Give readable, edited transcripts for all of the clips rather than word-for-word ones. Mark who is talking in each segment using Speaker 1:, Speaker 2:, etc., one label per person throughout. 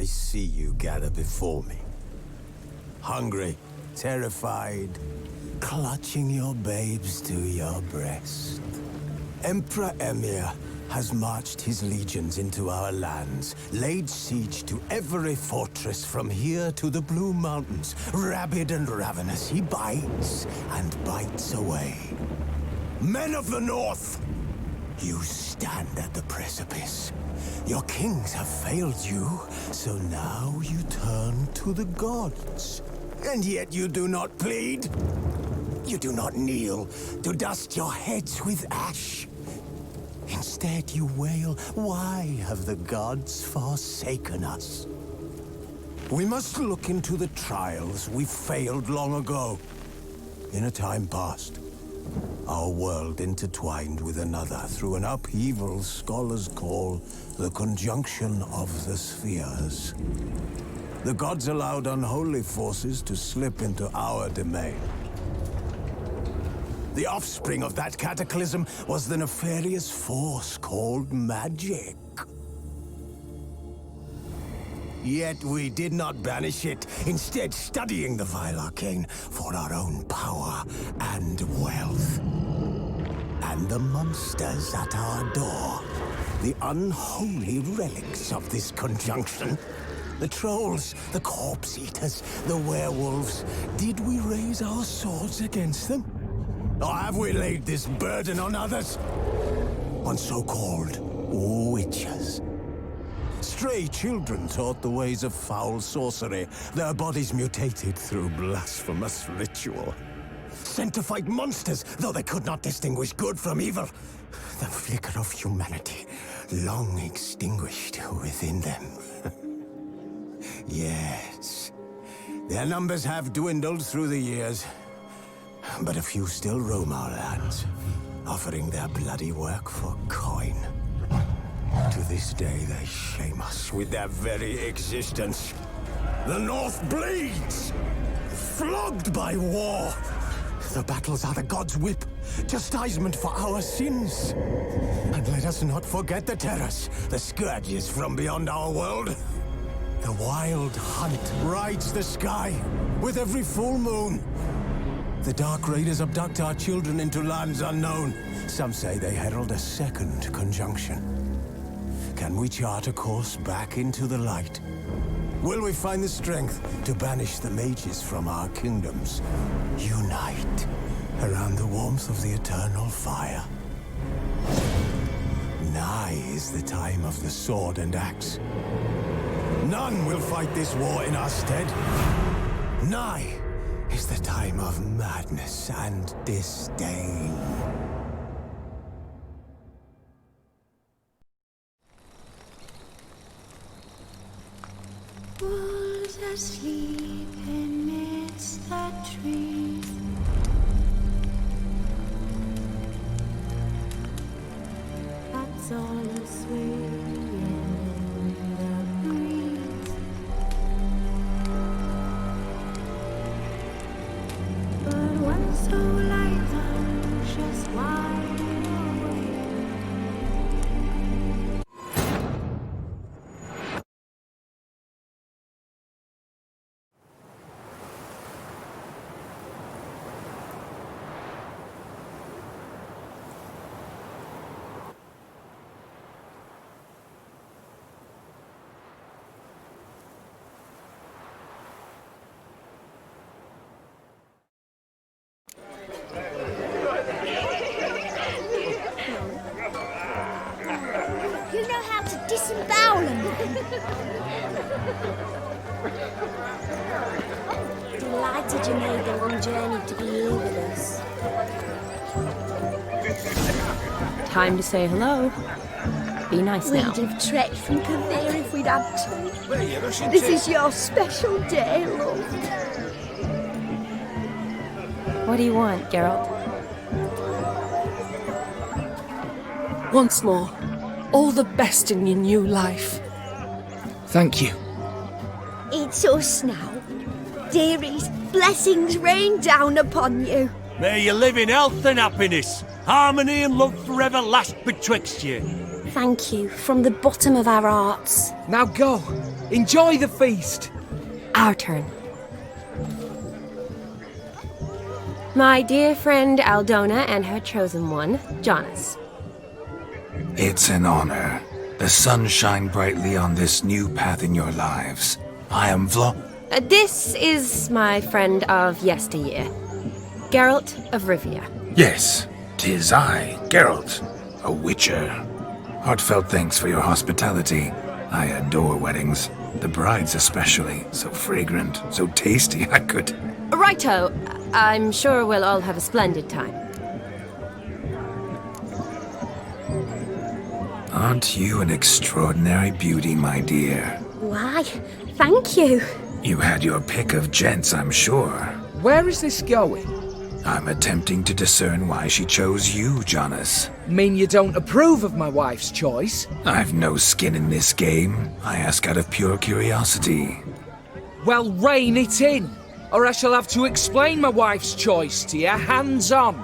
Speaker 1: I see you gather before me. Hungry, terrified, clutching your babes to your breast. Emperor Emir has marched his legions into our lands, laid siege to every fortress from here to the Blue Mountains. Rabid and ravenous, he bites and bites away. Men of the North, you stand at the precipice. Your kings have failed you, so now you turn to the gods. And yet you do not plead. You do not kneel to dust your heads with ash. Instead you wail, why have the gods forsaken us? We must look into the trials we failed long ago. In a time past, our world intertwined with another through an upheaval scholars call the conjunction of the spheres. The gods allowed unholy forces to slip into our domain. The offspring of that cataclysm was the nefarious force called magic. Yet we did not banish it, instead studying the vile arcane for our own power and wealth. And the monsters at our door, the unholy relics of this conjunction. The trolls, the corpse-eaters, the werewolves. Did we raise our swords against them? Or have we laid this burden on others? On so-called witches. Stray children taught the ways of foul sorcery, their bodies mutated through blasphemous ritual. Sent to fight monsters, though they could not distinguish good from evil. The flicker of humanity, long extinguished within them. Yes, their numbers have dwindled through the years, but a few still roam our lands, offering their bloody work for coin. To this day, they shame us with their very existence. The North bleeds, flogged by war. The battles are the gods' whip, chastisement for our sins. And let us not forget the terrors, the scourges from beyond our world. The wild hunt rides the sky with every full moon. The Dark Raiders abduct our children into lands unknown. Some say they herald a second conjunction. Can we chart a course back into the light? Will we find the strength to banish the mages from our kingdoms? Unite around the warmth of the eternal fire. Nigh is the time of the sword and axe. None will fight this war in our stead. Nigh is the time of madness and disdain.
Speaker 2: Wolves asleep amidst the trees. Bats all aswing in the breeze. But one so light anxious wide awake.
Speaker 3: You know how to disembowel them. Delighted you made the long journey to be here with us.
Speaker 4: Time to say hello. Be nice now.
Speaker 3: We'd have trekked from Kavir if we'd had to. This is your special day, love.
Speaker 4: What do you want, Geralt?
Speaker 5: Once more, all the best in your new life.
Speaker 6: Thank you.
Speaker 3: It's us now. Dearies, blessings rain down upon you.
Speaker 7: May you live in health and happiness. Harmony and love forever last betwixt you.
Speaker 3: Thank you from the bottom of our hearts.
Speaker 6: Now go. Enjoy the feast.
Speaker 4: Our turn. My dear friend Aldona and her chosen one, Jonas.
Speaker 8: It's an honor. The sun shine brightly on this new path in your lives. I am
Speaker 4: This is my friend of yesteryear, Geralt of Rivia.
Speaker 8: Yes, 'tis I, Geralt, a witcher. Heartfelt thanks for your hospitality. I adore weddings. The brides especially. So fragrant, so tasty, I could...
Speaker 4: Righto. I'm sure we'll all have a splendid time.
Speaker 8: Aren't you an extraordinary beauty, my dear?
Speaker 3: Why, thank you.
Speaker 8: You had your pick of gents, I'm sure.
Speaker 6: Where is this going?
Speaker 8: I'm attempting to discern why she chose you, Jonas.
Speaker 6: Mean you don't approve of my wife's choice?
Speaker 8: I've no skin in this game. I ask out of pure curiosity.
Speaker 6: Well, rein it in, or I shall have to explain my wife's choice to you hands-on.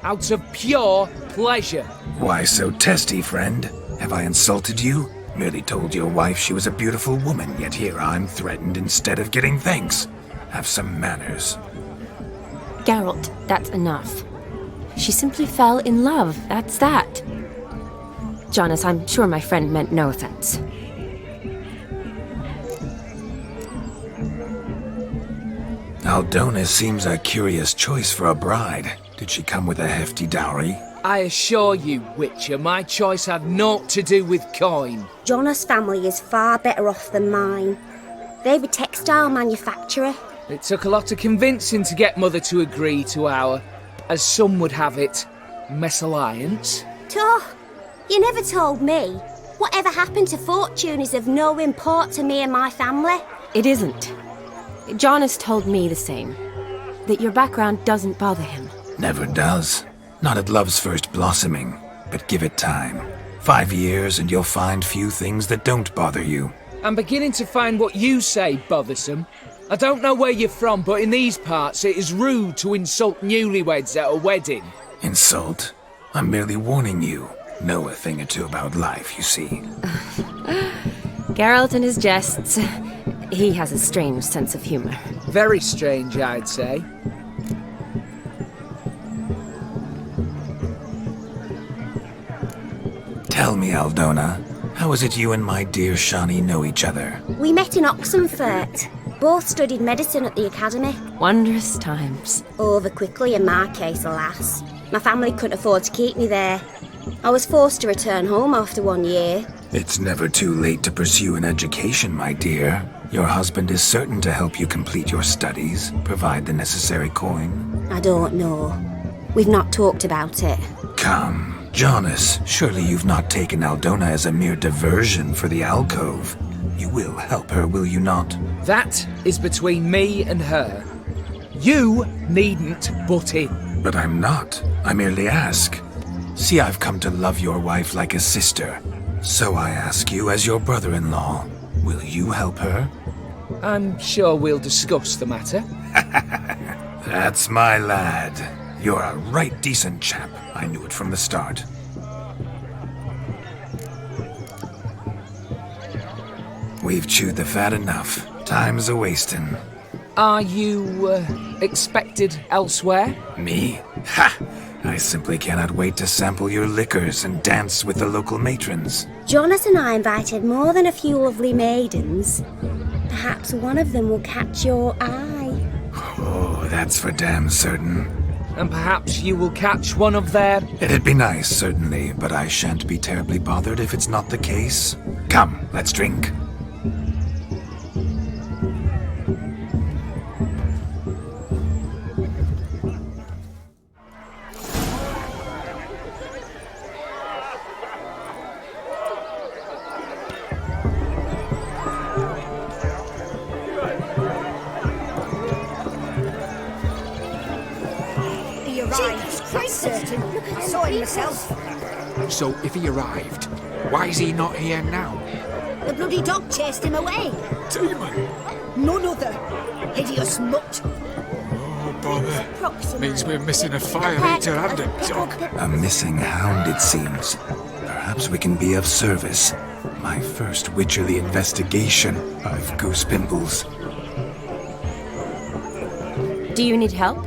Speaker 6: Out of pure pleasure.
Speaker 8: Why so testy, friend? Have I insulted you? Merely told your wife she was a beautiful woman, yet here I'm threatened instead of getting thanks. Have some manners.
Speaker 4: Geralt, that's enough. She simply fell in love, that's that. Jonas, I'm sure my friend meant no offense.
Speaker 8: Aldona seems a curious choice for a bride. Did she come with a hefty dowry?
Speaker 6: I assure you, Witcher, my choice had naught to do with coin.
Speaker 3: Jonas' family is far better off than mine. They're a textile manufacturer.
Speaker 6: It took a lot of convincing to get Mother to agree to our, as some would have it, mesalliance.
Speaker 3: You never told me. Whatever happened to fortune is of no import to me and my family.
Speaker 4: It isn't. Jonas told me the same. That your background doesn't bother him.
Speaker 8: Never does. Not at love's first blossoming. But give it time. 5 years and you'll find few things that don't bother you.
Speaker 6: I'm beginning to find what you say bothersome. I don't know where you're from, but in these parts it is rude to insult newlyweds at a wedding.
Speaker 8: Insult? I'm merely warning you. Know a thing or two about life, you see.
Speaker 4: Geralt and his jests. He has a strange sense of humor.
Speaker 6: Very strange, I'd say.
Speaker 8: Tell me, Aldona, how is it you and my dear Shani know each other?
Speaker 3: We met in Oxenfurt. Both studied medicine at the academy.
Speaker 4: Wondrous times.
Speaker 3: Over quickly in my case, alas. My family couldn't afford to keep me there. I was forced to return home after 1 year.
Speaker 8: It's never too late to pursue an education, my dear. Your husband is certain to help you complete your studies, provide the necessary coin.
Speaker 3: I don't know. We've not talked about it.
Speaker 8: Come, Jonas, surely you've not taken Aldona as a mere diversion for the alcove. You will help her, will you not?
Speaker 6: That is between me and her. You needn't butt in.
Speaker 8: But I'm not. I merely ask. See, I've come to love your wife like a sister. So I ask you as your brother-in-law, will you help her?
Speaker 6: I'm sure we'll discuss the matter.
Speaker 8: That's my lad. You're a right decent chap. I knew it from the start. We've chewed the fat enough. Time's a-wasting.
Speaker 6: Are you, expected elsewhere?
Speaker 8: Me? Ha! I simply cannot wait to sample your liquors and dance with the local matrons.
Speaker 3: Jonas and I invited more than a few lovely maidens. Perhaps one of them will catch your eye.
Speaker 8: Oh, that's for damn certain.
Speaker 6: And perhaps you will catch one of their...
Speaker 8: It'd be nice, certainly, but I shan't be terribly bothered if it's not the case. Come, let's drink.
Speaker 9: So, if he arrived, why is he not here now?
Speaker 10: The bloody dog chased him away.
Speaker 9: Demon!
Speaker 10: None other. Hideous mutt.
Speaker 9: Oh, Bother. Means we're missing a fire eater and a dog.
Speaker 8: A missing hound, it seems. Perhaps we can be of service. My first witcherly investigation. I've goose pimples.
Speaker 4: Do you need help?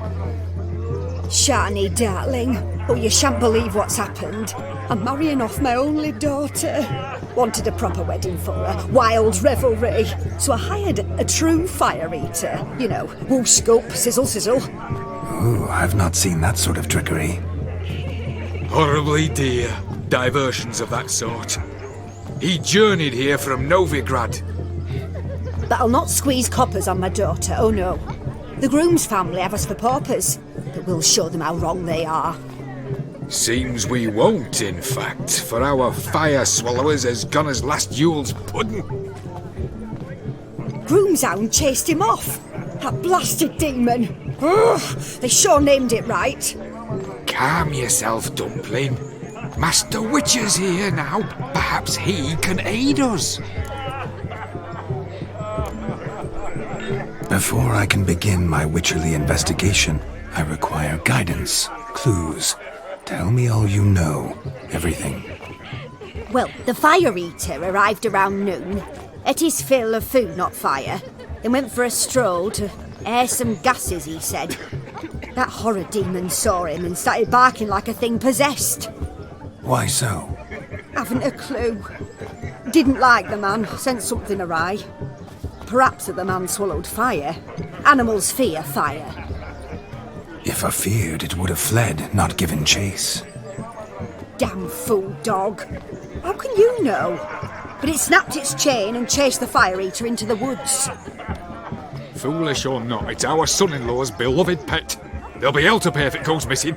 Speaker 10: Shani, darling. Oh, you shan't believe what's happened. I'm marrying off my only daughter. Wanted a proper wedding for her. Wild revelry. So I hired a true fire eater. You know, whoosh, scoop, sizzle, sizzle.
Speaker 8: Ooh, I've not seen that sort of trickery.
Speaker 9: Horribly dear diversions of that sort. He journeyed here from Novigrad.
Speaker 10: But I'll not squeeze coppers on my daughter, oh no. The groom's family have us for paupers, but we'll show them how wrong they are.
Speaker 9: Seems we won't, in fact, for our fire swallowers has gone as last Yule's pudding.
Speaker 10: Groom's hound chased him off. That blasted demon. Ugh, they sure named it right.
Speaker 9: Calm yourself, Dumpling. Master Witcher's here now. Perhaps he can aid us.
Speaker 8: Before I can begin my witcherly investigation, I require guidance, clues. Tell me all you know. Everything.
Speaker 10: Well, the fire eater arrived around noon. Ate his fill of food, not fire. Then went for a stroll to air some gases, he said. That horror demon saw him and started barking like a thing possessed.
Speaker 8: Why so?
Speaker 10: Haven't a clue. Didn't like the man, sensed something awry. Perhaps the man swallowed fire. Animals fear fire.
Speaker 8: If I feared, it would have fled, not given chase.
Speaker 10: Damn fool dog. How can you know? But it snapped its chain and chased the fire eater into the woods.
Speaker 9: Foolish or not, it's our son-in-law's beloved pet. There'll be hell to pay if it goes missing.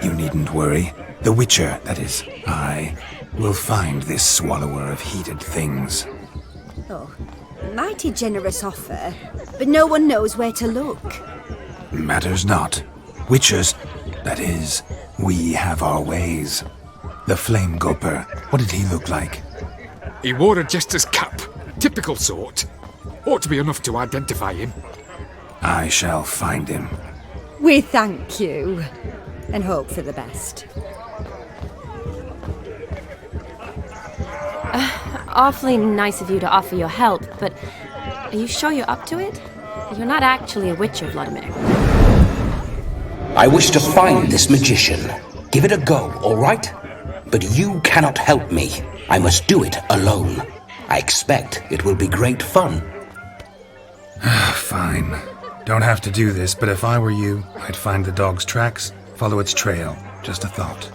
Speaker 8: You needn't worry. The Witcher, that is, I, will find this swallower of heated things.
Speaker 10: Oh, mighty generous offer, but no one knows where to look.
Speaker 8: Matters not. Witchers, that is, we have our ways. The Flame Gulper, what did he look like?
Speaker 9: He wore a jester's cap. Typical sort. Ought to be enough to identify him.
Speaker 8: I shall find him.
Speaker 10: We thank you, and hope for the best.
Speaker 4: Awfully nice of you to offer your help, but are you sure you're up to it? You're not actually a witcher, Vladimir.
Speaker 11: I wish to find this magician. Give it a go, all right? But you cannot help me. I must do it alone. I expect it will be great fun.
Speaker 8: Fine. Don't have to do this, but if I were you, I'd find the dog's tracks, follow its trail. Just a thought.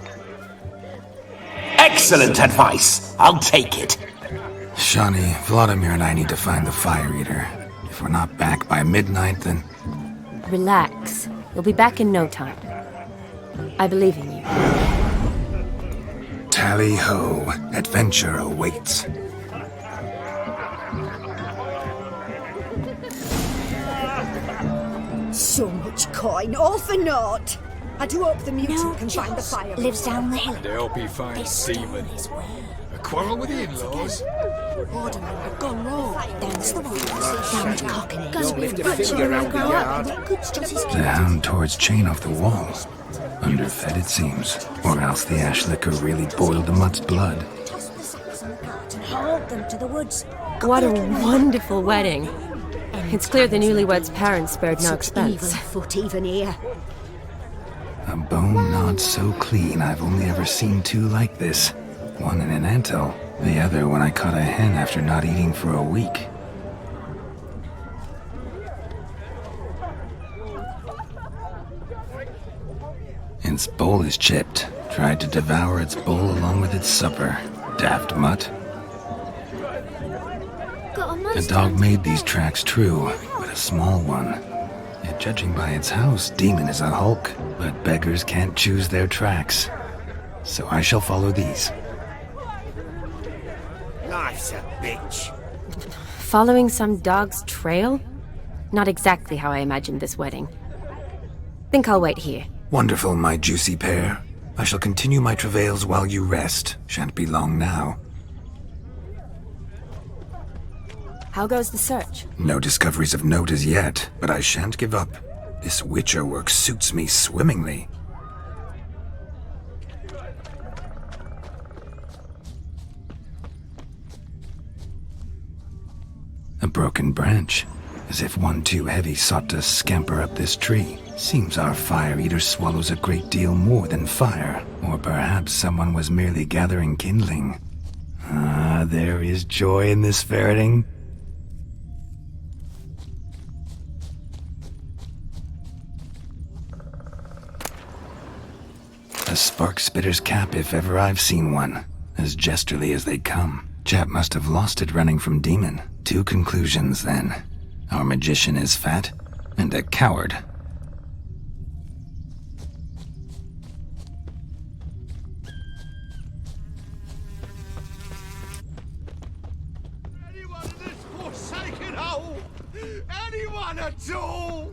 Speaker 11: Excellent advice. I'll take it.
Speaker 8: Shani, Vladimir and I need to find the fire eater. If we're not back by midnight, then...
Speaker 4: Relax. You'll be back in no time. I believe in you.
Speaker 8: Tally-ho. Adventure awaits.
Speaker 10: So much coin, all for naught. I do hope the mutant can find the fire.
Speaker 2: Lives down the hill.
Speaker 9: They'll be fine, demon. A quarrel with the in-laws?
Speaker 2: Gone wrong. That's the one. Damned cock and
Speaker 7: Don't lift a finger around the yard.
Speaker 8: The hound tore its chain off the wall. Underfed, it seems. Or else the ash liquor really boiled the mutt's blood.
Speaker 10: Hauled them to the woods.
Speaker 4: What a wonderful wedding. It's clear the newlyweds' parents spared no expense.
Speaker 10: Evil foot even here.
Speaker 8: A bone not so clean I've only ever seen two like this. One in an anthill, the other when I caught a hen after not eating for a week. Its bowl is chipped. Tried to devour its bowl along with its supper. Daft mutt. The dog made these tracks true, but a small one. Yet judging by its house, demon is a hulk, but beggars can't choose their tracks. So I shall follow these.
Speaker 7: Life's a bitch.
Speaker 4: Following some dog's trail? Not exactly how I imagined this wedding. Think I'll wait here.
Speaker 8: Wonderful, my juicy pair. I shall continue my travails while you rest. Shan't be long now.
Speaker 4: How goes the search?
Speaker 8: No discoveries of note as yet, but I shan't give up. This Witcher work suits me swimmingly. A broken branch, as if one too heavy sought to scamper up this tree. Seems our fire eater swallows a great deal more than fire. Or perhaps someone was merely gathering kindling. Ah, there is joy in this ferreting. A spark spitter's cap if ever I've seen one. As jesterly as they come. Chap must have lost it running from Demon. 2 conclusions, then. Our magician is fat, and a coward.
Speaker 7: Anyone in this forsaken hole? Anyone at all?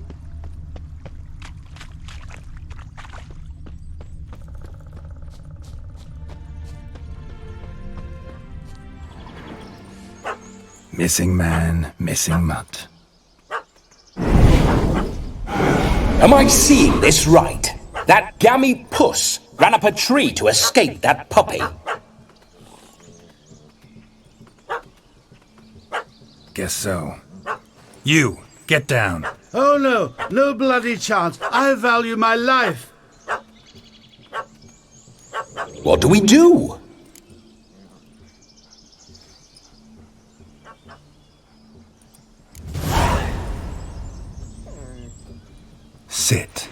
Speaker 8: Missing man, missing mutt.
Speaker 11: Am I seeing this right? That gammy puss ran up a tree to escape that puppy.
Speaker 8: Guess so. You, get down.
Speaker 12: Oh no, no bloody chance. I value my life.
Speaker 11: What do we do?
Speaker 8: Sit.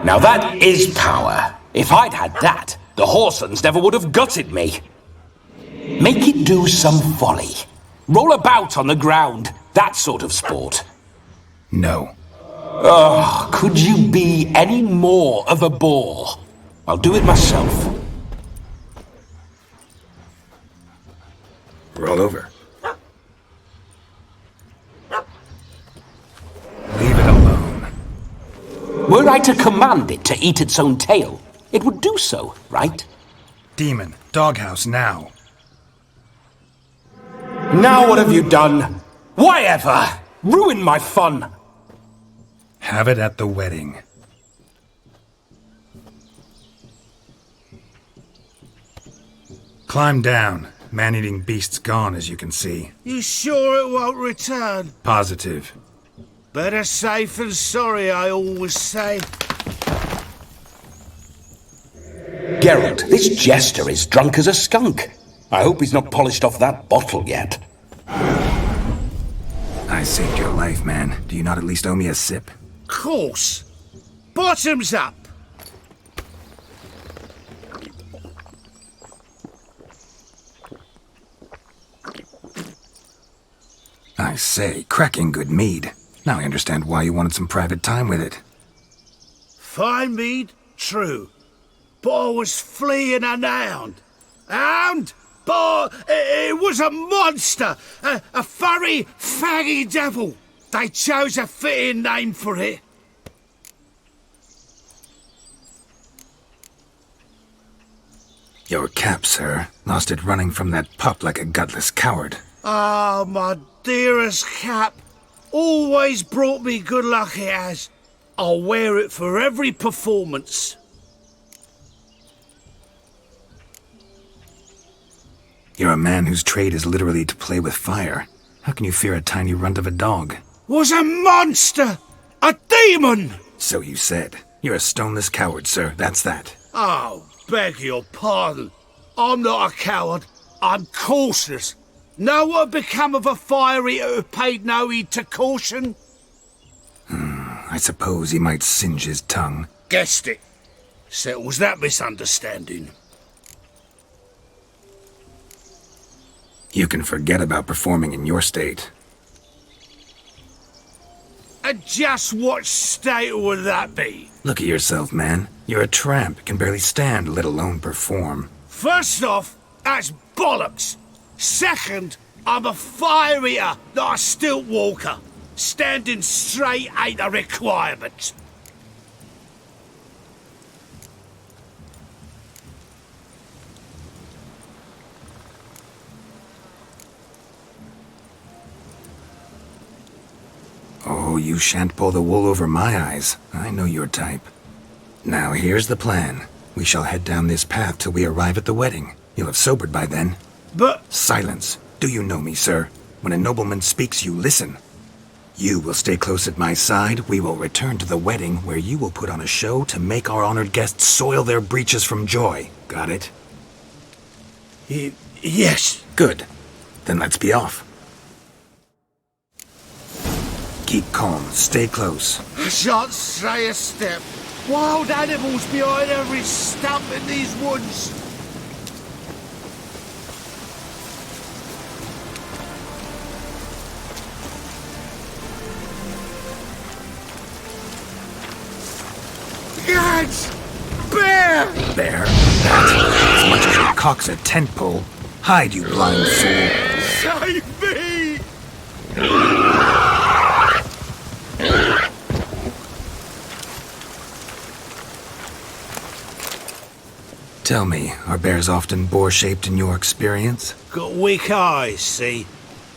Speaker 11: Now that is power. If I'd had that, the Horsons never would have gutted me. Make it do some folly. Roll about on the ground. That sort of sport.
Speaker 8: No.
Speaker 11: Oh, could you be any more of a bore? I'll do it myself.
Speaker 8: Roll over. Leave it alone.
Speaker 11: Were I to command it to eat its own tail, it would do so, right?
Speaker 8: Demon, doghouse now.
Speaker 11: Now what have you done? Why ever? Ruin my fun.
Speaker 8: Have it at the wedding. Climb down. Man-eating beast's gone, as you can see.
Speaker 12: You sure it won't return?
Speaker 8: Positive.
Speaker 12: Better safe than sorry, I always say.
Speaker 11: Geralt, this jester is drunk as a skunk. I hope he's not polished off that bottle yet.
Speaker 8: I saved your life, man. Do you not at least owe me a sip?
Speaker 12: Course. Bottoms up.
Speaker 8: I say, cracking good mead. Now I understand why you wanted some private time with it.
Speaker 12: Fine mead, true. But I was fleeing an hound. Hound? But it was a monster! A furry, faggy devil! They chose a fitting name for it.
Speaker 8: Your cap, sir. Lost it running from that pup like a gutless coward.
Speaker 12: Ah, my dearest cap. Always brought me good luck it has. I'll wear it for every performance.
Speaker 8: You're a man whose trade is literally to play with fire. How can you fear a tiny runt of a dog?
Speaker 12: Was a monster! A demon!
Speaker 8: So you said. You're a stoneless coward, sir. That's that.
Speaker 12: Oh, beg your pardon. I'm not a coward. I'm cautious. Know what had become of a fire eater who paid no heed to caution?
Speaker 8: I suppose he might singe his tongue.
Speaker 12: Guessed it. Settles that misunderstanding.
Speaker 8: You can forget about performing in your state.
Speaker 12: And just what state would that be?
Speaker 8: Look at yourself, man. You're a tramp, can barely stand, let alone perform.
Speaker 12: First off, that's bollocks. Second, I'm a fire eater, not a stilt walker. Standing straight ain't a requirement.
Speaker 8: Oh, you shan't pull the wool over my eyes. I know your type. Now, here's the plan. We shall head down this path till we arrive at the wedding. You'll have sobered by then.
Speaker 12: But...
Speaker 8: Silence. Do you know me, sir? When a nobleman speaks, you listen. You will stay close at my side. We will return to the wedding, where you will put on a show to make our honored guests soil their breeches from joy. Got it?
Speaker 12: Yes.
Speaker 8: Good. Then let's be off. Keep calm. Stay close.
Speaker 12: I shan't stray a step. Wild animals behind every stump in these woods. Guards! Bear!
Speaker 8: There. That. As much as your cock's a tent pole. Hide, you blind fool.
Speaker 12: Save me!
Speaker 8: Tell me, are bears often boar-shaped in your experience?
Speaker 12: Got weak eyes, see?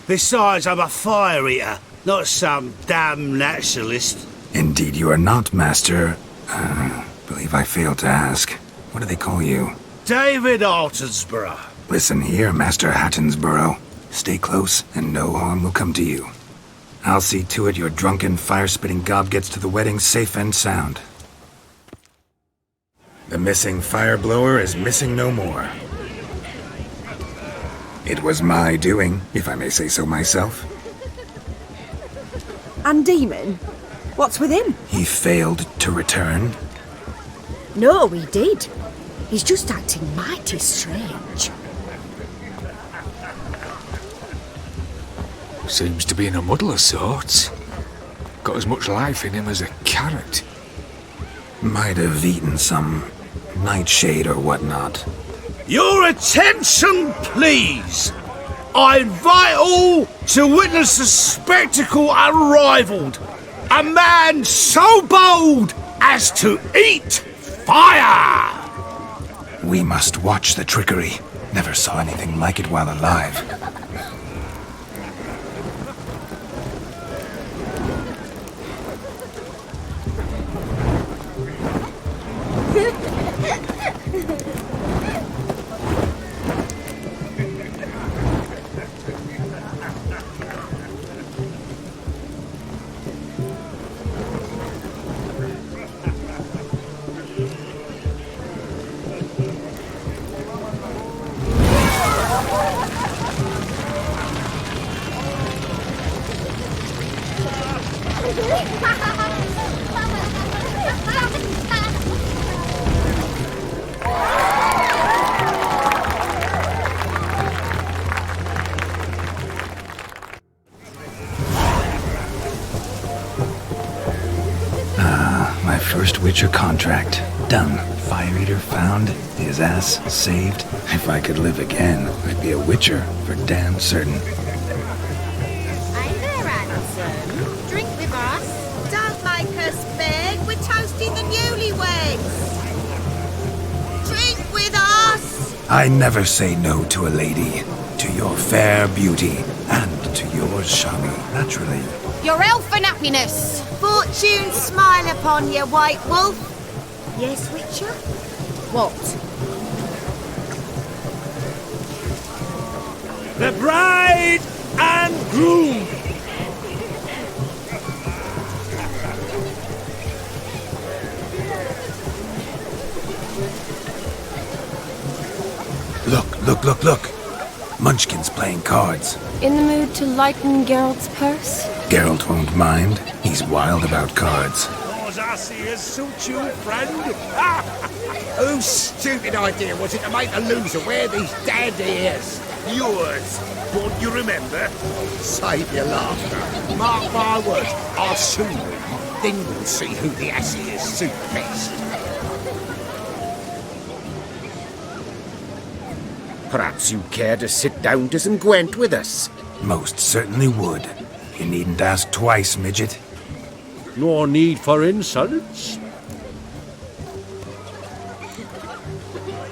Speaker 12: Besides, I'm a fire eater, not some damn naturalist.
Speaker 8: Indeed you are not, Master. Believe I failed to ask. What do they call you?
Speaker 12: David Altonsborough.
Speaker 8: Listen here, Master Hattonsborough. Stay close, and no harm will come to you. I'll see to it your drunken, fire-spitting gob gets to the wedding safe and sound. The missing fire blower is missing no more. It was my doing, if I may say so myself.
Speaker 10: And Demon? What's with him?
Speaker 8: He failed to return.
Speaker 2: No, he did. He's just acting mighty strange.
Speaker 9: Seems to be in a muddle of sorts. Got as much life in him as a carrot.
Speaker 8: Might have eaten some nightshade or whatnot.
Speaker 12: Your attention, please! I invite all to witness a spectacle unrivaled. A man so bold as to eat fire!
Speaker 8: We must watch the trickery. Never saw anything like it while alive. My first Witcher contract. Done. Fire Eater found. His ass saved. If I could live again, I'd be a Witcher for damn certain.
Speaker 13: Hey there, handsome. Drink with us. Don't make us beg. We're toasting the newlyweds. Drink with us.
Speaker 8: I never say no to a lady. To your fair beauty. And to yours, Shami, naturally.
Speaker 13: Your elfin happiness. Fortune smile upon you, White Wolf. Yes, Witcher? What?
Speaker 12: The bride and groom!
Speaker 8: Look. Munchkin's playing cards.
Speaker 4: In the mood to lighten Geralt's purse?
Speaker 8: Geralt won't mind. He's wild about cards.
Speaker 12: Those assies suit you, friend.
Speaker 14: Whose stupid idea was it to make a loser wear these damned ears?
Speaker 12: Yours. Won't you remember?
Speaker 14: Save your laughter. Mark my words, I'll soon win. Then we'll see who the assies suit best. Perhaps you'd care to sit down to some Gwent with us?
Speaker 8: Most certainly would. You needn't ask twice, midget.
Speaker 7: No need for insults.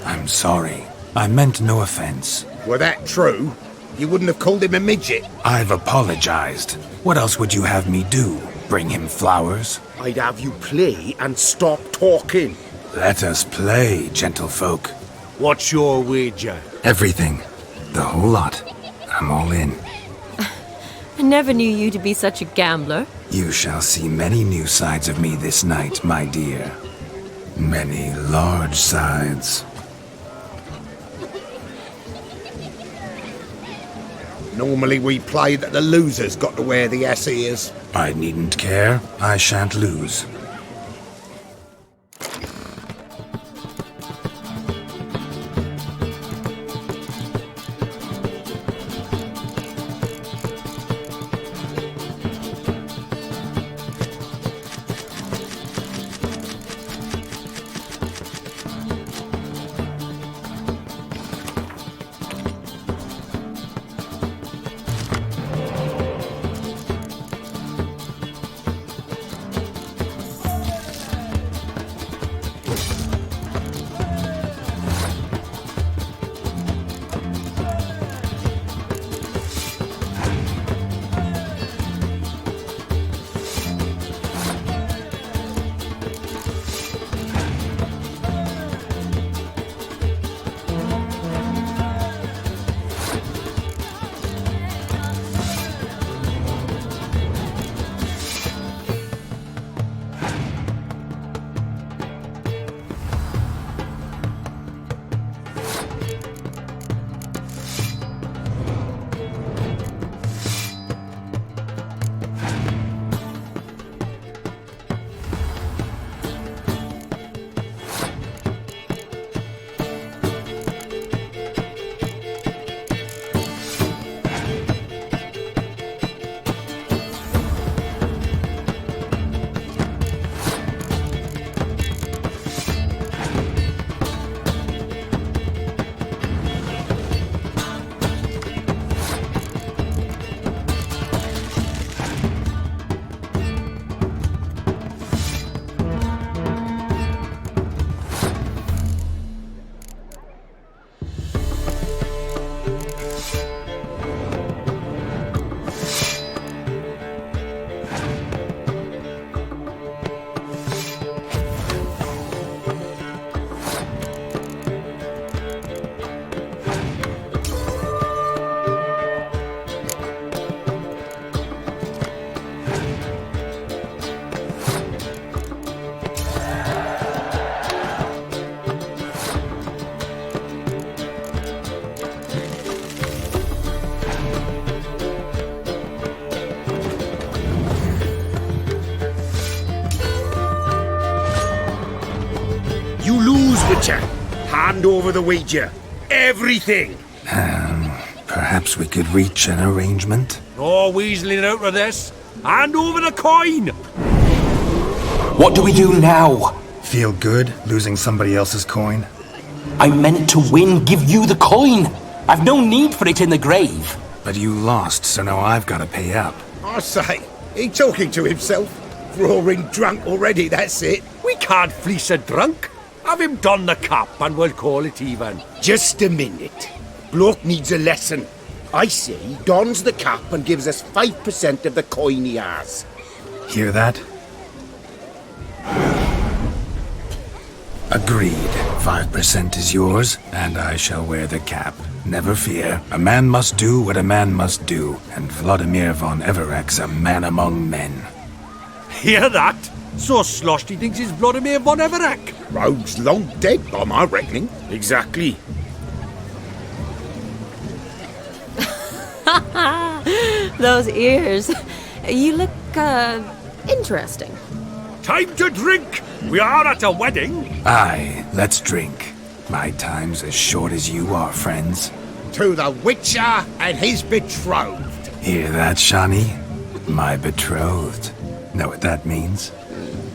Speaker 8: I'm sorry. I meant no offense.
Speaker 14: Were that true, you wouldn't have called him a midget.
Speaker 8: I've apologized. What else would you have me do? Bring him flowers?
Speaker 14: I'd have you play and stop talking.
Speaker 8: Let us play, gentlefolk.
Speaker 14: What's your wager?
Speaker 8: Everything. The whole lot. I'm all in.
Speaker 4: I never knew you to be such a gambler.
Speaker 8: You shall see many new sides of me this night, my dear. Many large sides.
Speaker 14: Normally we play that the loser's got to wear the ears.
Speaker 8: I needn't care. I shan't lose.
Speaker 14: You lose, Witcher. Hand over the wager. Everything.
Speaker 8: Perhaps we could reach an arrangement?
Speaker 14: No weaseling out of this. Hand over the coin.
Speaker 11: What do we do now?
Speaker 8: Feel good losing somebody else's coin?
Speaker 11: I meant to win, give you the coin. I've no need for it in the grave.
Speaker 8: But you lost, so now I've got to pay up.
Speaker 14: I say, he talking to himself. Roaring drunk already, that's it. We can't fleece a drunk. Have him don the cap and we'll call it even. Just a minute. Bloke needs a lesson. I say he dons the cap and gives us 5% of the coin he has.
Speaker 8: Hear that? Agreed. 5% is yours, and I shall wear the cap. Never fear. A man must do what a man must do, and Vladimir von Everek's a man among men.
Speaker 14: Hear that? So sloshed he thinks he's Vladimir von Everek. Rogue's long dead, by my reckoning. Exactly.
Speaker 4: Those ears. You look, interesting.
Speaker 14: Time to drink! We are at a wedding.
Speaker 8: Aye, let's drink. My time's as short as you are, friends.
Speaker 14: To the Witcher and his betrothed.
Speaker 8: Hear that, Shani? My betrothed. Know what that means?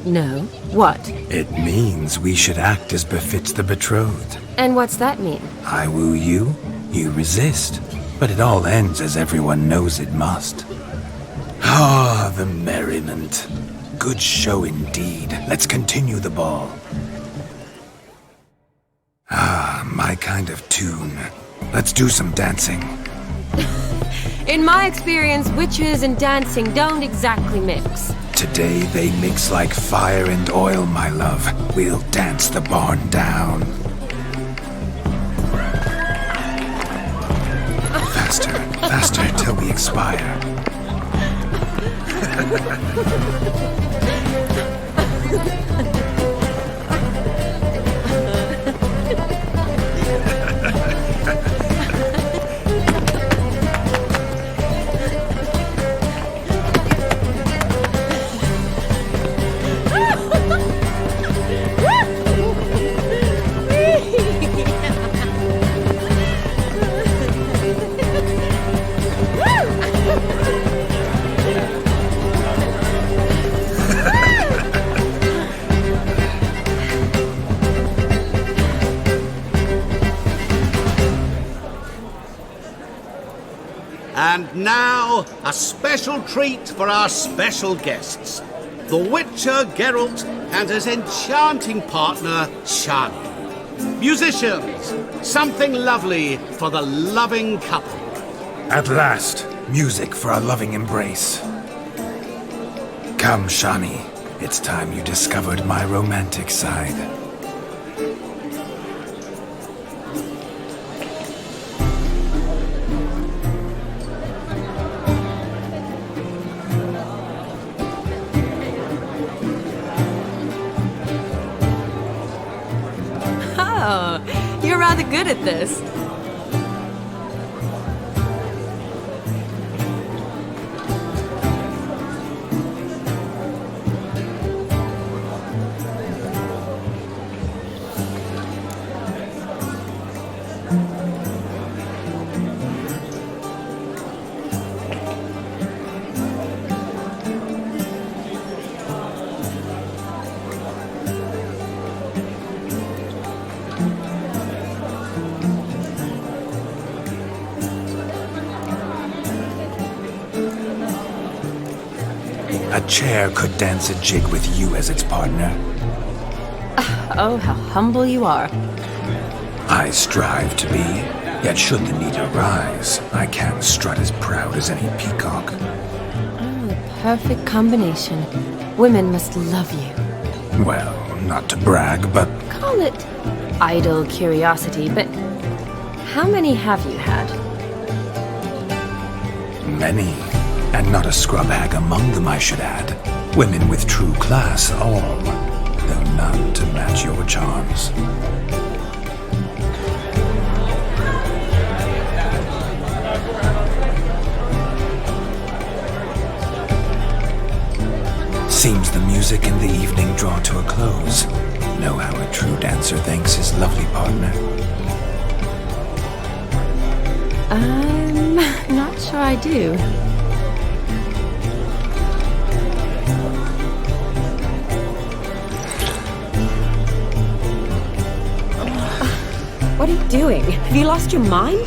Speaker 4: No. What?
Speaker 8: It means we should act as befits the betrothed.
Speaker 4: And what's that mean?
Speaker 8: I woo you, you resist. But it all ends as everyone knows it must. Ah, the merriment. Good show indeed. Let's continue the ball. Ah, my kind of tune. Let's do some dancing.
Speaker 4: In my experience, witches and dancing don't exactly mix.
Speaker 8: Today they mix like fire and oil, my love. We'll dance the barn down. Faster, faster till we expire.
Speaker 12: And now, a special treat for our special guests. The Witcher Geralt and his enchanting partner, Shani. Musicians, something lovely for the loving couple.
Speaker 8: At last, music for a loving embrace. Come, Shani. It's time you discovered my romantic side.
Speaker 4: Oh, you're rather good at this.
Speaker 8: A chair could dance a jig with you as its partner.
Speaker 4: Oh, how humble you are.
Speaker 8: I strive to be, yet should the need arise, I can't strut as proud as any peacock.
Speaker 4: Oh, the perfect combination. Women must love you.
Speaker 8: Well, not to brag, but...
Speaker 4: Call it idle curiosity, but how many have you had?
Speaker 8: Many. And not a scrub hag among them, I should add. Women with true class, all. Though none to match your charms. Seems the music and the evening draw to a close. Know how a true dancer thanks his lovely partner.
Speaker 4: I'm not sure I do.
Speaker 2: What are you doing? Have you lost your mind?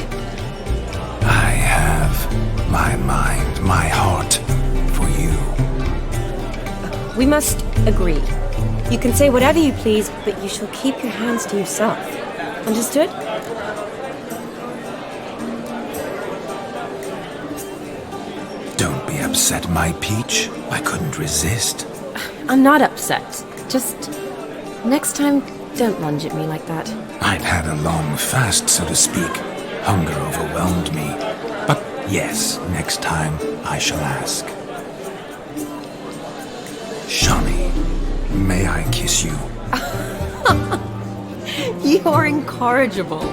Speaker 8: I have my mind, my heart for you.
Speaker 2: We must agree. You can say whatever you please, but you shall keep your hands to yourself. Understood?
Speaker 8: Don't be upset, my peach. I couldn't resist.
Speaker 4: I'm not upset. Just next time, don't lunge at me like that.
Speaker 8: I'd had a long fast, so to speak. Hunger overwhelmed me. But yes, next time I shall ask. Shani, may I kiss you?
Speaker 4: You're incorrigible.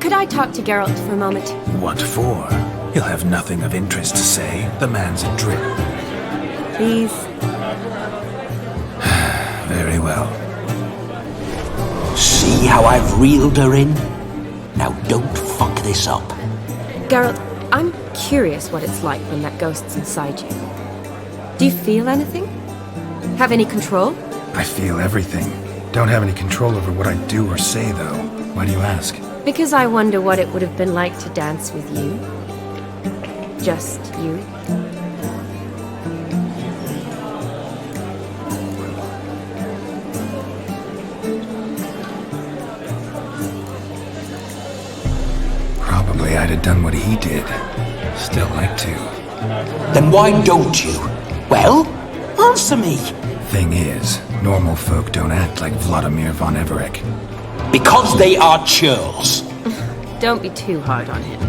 Speaker 4: Could I talk to Geralt for a moment?
Speaker 8: What for? He'll have nothing of interest to say. The man's adrip.
Speaker 4: Please.
Speaker 8: Very well.
Speaker 11: See how I've reeled her in? Now don't fuck this up.
Speaker 4: Geralt, I'm curious what it's like when that ghost's inside you. Do you feel anything? Have any control?
Speaker 8: I feel everything. Don't have any control over what I do or say, though. Why do you ask?
Speaker 4: Because I wonder what it would have been like to dance with you. Just you.
Speaker 8: Probably I'd have done what he did. Still like to.
Speaker 11: Then why don't you? Well, looks of me.
Speaker 8: Thing is, normal folk don't act like Vladimir von Everett.
Speaker 11: Because they are churls.
Speaker 4: Don't be too hard on him.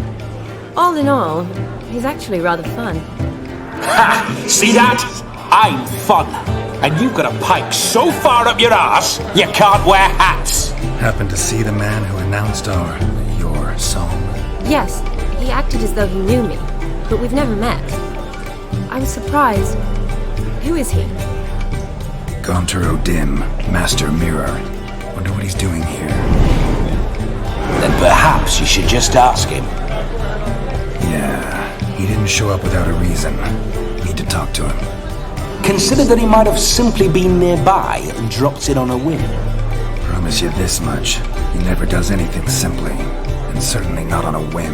Speaker 4: All in all, he's actually rather fun.
Speaker 11: Ha! See that? I'm fun. And you've got a pike so far up your arse, you can't wear hats.
Speaker 8: Happen to see the man who announced your song?
Speaker 4: Yes, he acted as though he knew me, but we've never met. I was surprised. Who is he?
Speaker 8: Gaunter O'Dim, Master Mirror. Wonder what he's doing here.
Speaker 11: Then perhaps you should just ask him.
Speaker 8: Yeah, he didn't show up without a reason. Need to talk to him.
Speaker 11: Consider that he might have simply been nearby and dropped in on a whim.
Speaker 8: Promise you this much. He never does anything simply, and certainly not on a whim.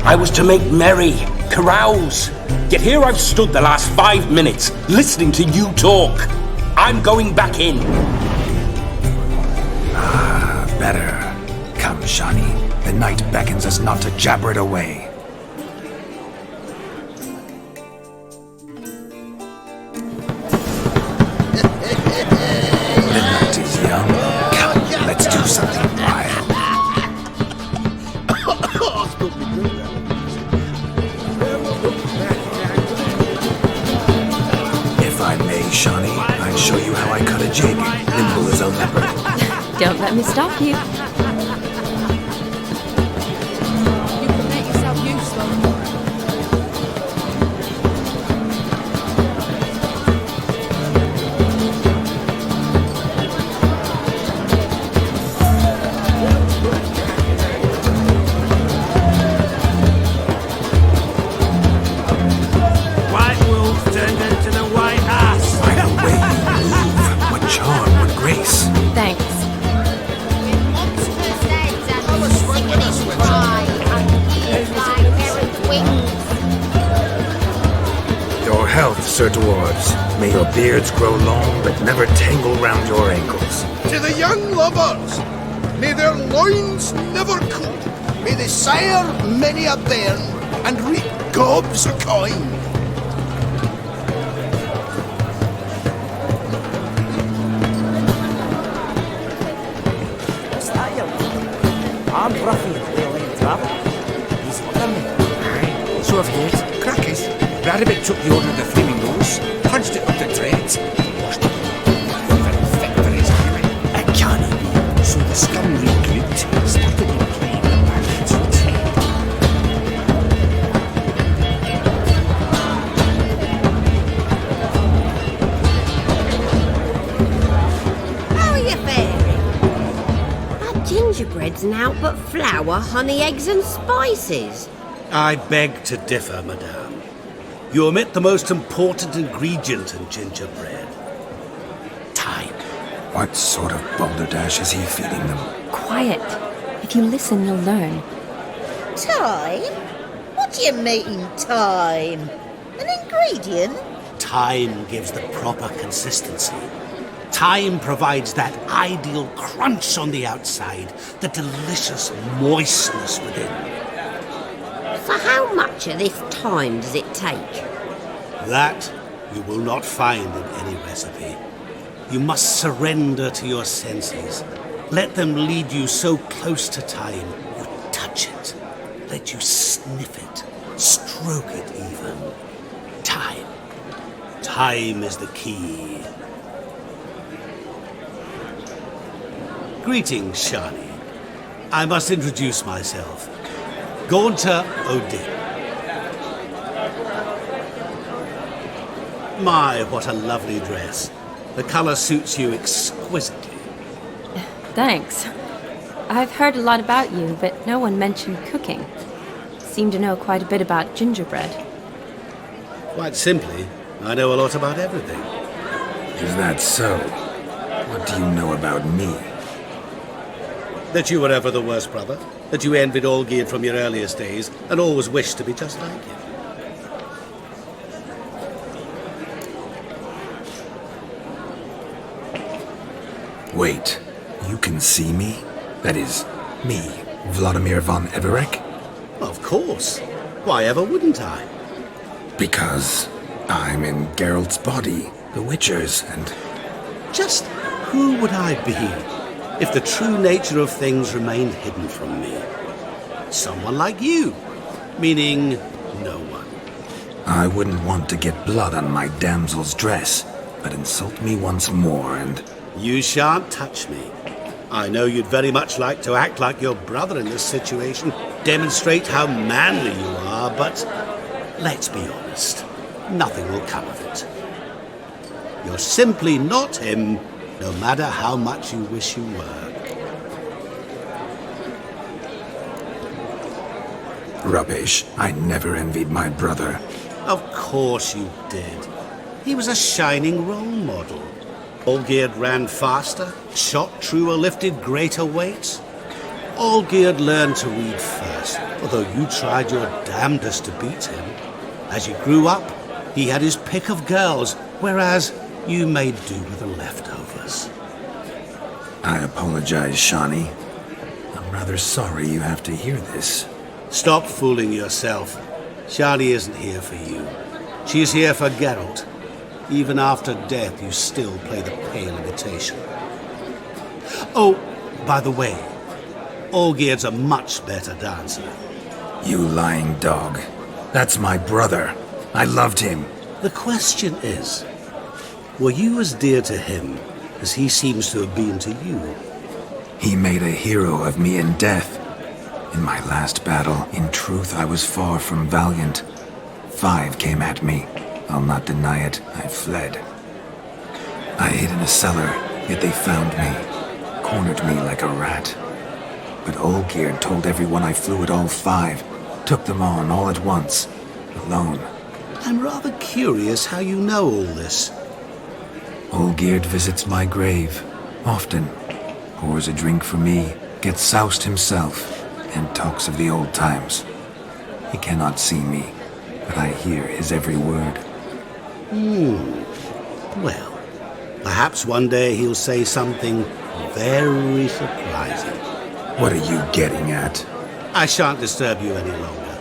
Speaker 11: I was to make merry, carouse. Yet here I've stood the last 5 minutes, listening to you talk. I'm going back in.
Speaker 8: Better. Come, Shani. The night beckons us not to jabber it away. The night is young. Come, let's do something wild. If I may, Shani, I'd show you how I cut a jig, nimble as a leopard.
Speaker 4: Don't let me stop you.
Speaker 13: You can make yourself useful.
Speaker 12: White wolf turned into the white ass.
Speaker 8: By the way you move, what charm, what grace.
Speaker 4: Thanks.
Speaker 8: Your health, Sir Dwarves. May your beards grow long, but never tangle round your ankles.
Speaker 14: To the young lovers, may their loins never cool. May they sire many a bairn and reap gobs of coin.
Speaker 15: What's that, you? I'm Ruffy, the lane travel. He's looking at me.
Speaker 14: Aye, so I've heard. Crackers. Rabbit took the order of the flaming nose, punched it up the dreads, washed it very thick for his army. It can't be. So the scum regrouped, started in playing the bandits instead.
Speaker 13: How are you faring? That gingerbread's naught but flour, honey, eggs and spices.
Speaker 12: I beg to differ, madame. You omit the most important ingredient in gingerbread. Time.
Speaker 8: What sort of balderdash is he feeding them?
Speaker 4: Quiet. If you listen, you'll learn.
Speaker 13: Time? What do you mean, time? An ingredient?
Speaker 12: Time gives the proper consistency. Time provides that ideal crunch on the outside, the delicious moistness within.
Speaker 13: So how much of this time does it take?
Speaker 12: That you will not find in any recipe. You must surrender to your senses. Let them lead you so close to time, you touch it. Let you sniff it, stroke it even. Time. Time is the key. Greetings, Shani. I must introduce myself. Gaunter O'Dim. My, what a lovely dress. The colour suits you exquisitely.
Speaker 4: Thanks. I've heard a lot about you, but no one mentioned cooking. Seem to know quite a bit about gingerbread.
Speaker 12: Quite simply, I know a lot about everything.
Speaker 8: Is that so? What do you know about me?
Speaker 12: That you were ever the worst brother. That you envied Olgierd from your earliest days and always wished to be just like him.
Speaker 8: Wait, you can see me? That is, me, Vladimir von Everett?
Speaker 12: Of course. Why ever wouldn't I?
Speaker 8: Because I'm in Geralt's body, the Witcher's, and...
Speaker 12: Just who would I be if the true nature of things remained hidden from me? Someone like you, meaning no one.
Speaker 8: I wouldn't want to get blood on my damsel's dress, but insult me once more and...
Speaker 12: You shan't touch me. I know you'd very much like to act like your brother in this situation, demonstrate how manly you are, but let's be honest, nothing will come of it. You're simply not him, no matter how much you wish you were.
Speaker 8: Rubbish. I never envied my brother.
Speaker 12: Of course you did. He was a shining role model. Olgierd ran faster, shot truer, lifted greater weights. Olgierd learned to read first, although you tried your damnedest to beat him. As you grew up, he had his pick of girls, whereas you made do with the leftovers.
Speaker 8: I apologize, Shawnee. I'm rather sorry you have to hear this.
Speaker 12: Stop fooling yourself. Shani isn't here for you. She's here for Geralt. Even after death, you still play the pale imitation. Oh, by the way, Olgierd's a much better dancer.
Speaker 8: You lying dog. That's my brother. I loved him.
Speaker 12: The question is, were you as dear to him as he seems to have been to you?
Speaker 8: He made a hero of me in death. In my last battle, in truth, I was far from valiant. 5 came at me. I'll not deny it, I fled. I hid in a cellar, yet they found me, cornered me like a rat. But Olgierd told everyone I flew at all 5, took them on all at once, alone.
Speaker 12: I'm rather curious how you know all this.
Speaker 8: Olgierd visits my grave, often, pours a drink for me, gets soused himself, and talks of the old times. He cannot see me, but I hear his every word.
Speaker 12: Well, perhaps one day he'll say something very surprising.
Speaker 8: What are you getting at?
Speaker 12: I shan't disturb you any longer.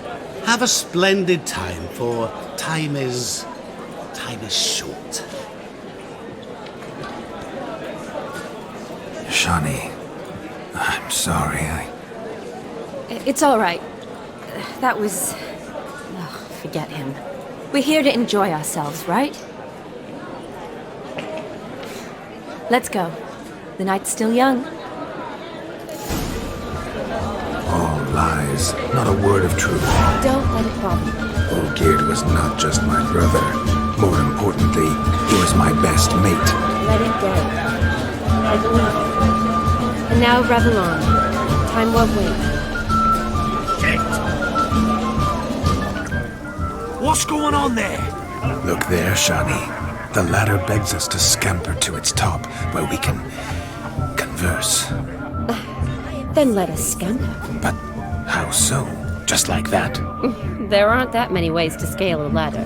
Speaker 12: Have a splendid time, for time is short.
Speaker 8: Shawnee, I'm sorry,
Speaker 4: It's all right. That was... Oh, forget him. We're here to enjoy ourselves, right? Let's go. The night's still young.
Speaker 8: All lies, not a word of truth.
Speaker 4: Don't let it bother you.
Speaker 8: Olgierd was not just my brother. More importantly, he was my best mate.
Speaker 2: Let it go. I believe it. And now revel on. Time won't wait.
Speaker 7: What's going on there?
Speaker 8: Look there, Shawnee. The ladder begs us to scamper to its top, where we can converse.
Speaker 2: Then let us scamper.
Speaker 8: But how so? Just like that?
Speaker 2: There aren't that many ways to scale a ladder.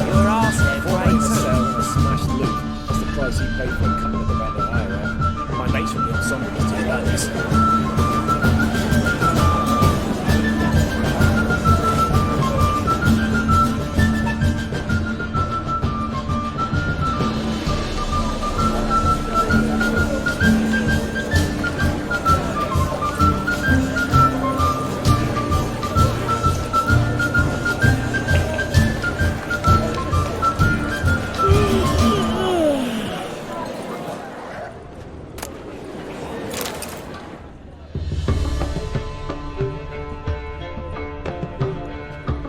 Speaker 15: Your arsehead right sell a smashed loot. That's the price you pay for a couple of the better hire. My mates from the ensemble will tell you about this.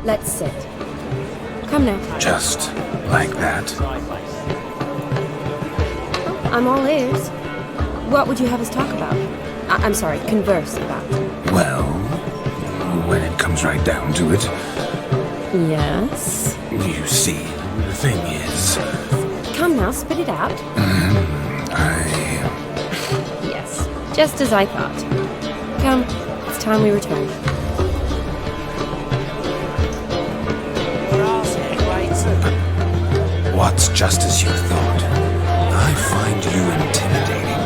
Speaker 2: Let's sit. Come now.
Speaker 8: Just like that?
Speaker 2: I'm all ears. What would you have us talk about? I'm sorry, converse about.
Speaker 8: Well, when it comes right down to it.
Speaker 2: Yes?
Speaker 8: You see, the thing is...
Speaker 2: Come now, spit it out. Yes, just as I thought. Come, it's time we return.
Speaker 8: What's just as you thought? I find you intimidating.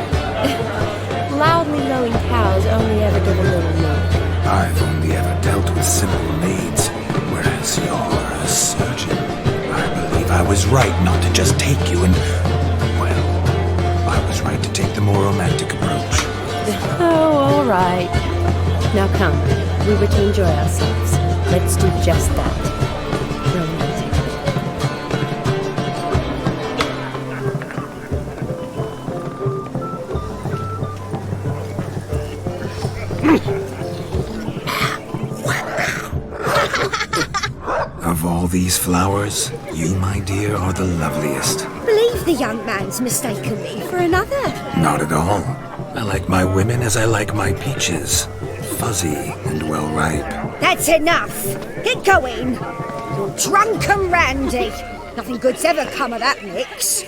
Speaker 2: Loudly lowing cows only ever give a little milk.
Speaker 8: I've only simple maids, whereas you're a surgeon. I believe I was right not to just take you and... well, I was right to take the more romantic approach.
Speaker 4: Oh, all right. Now come, we were to enjoy ourselves. Let's do just that. Romantic.
Speaker 8: Of all these flowers, you, my dear, are the loveliest.
Speaker 10: Believe the young man's mistaken me for another.
Speaker 8: Not at all. I like my women as I like my peaches. Fuzzy and well ripe.
Speaker 10: That's enough. Get going. You're drunk and randy. Nothing good's ever come of that mix.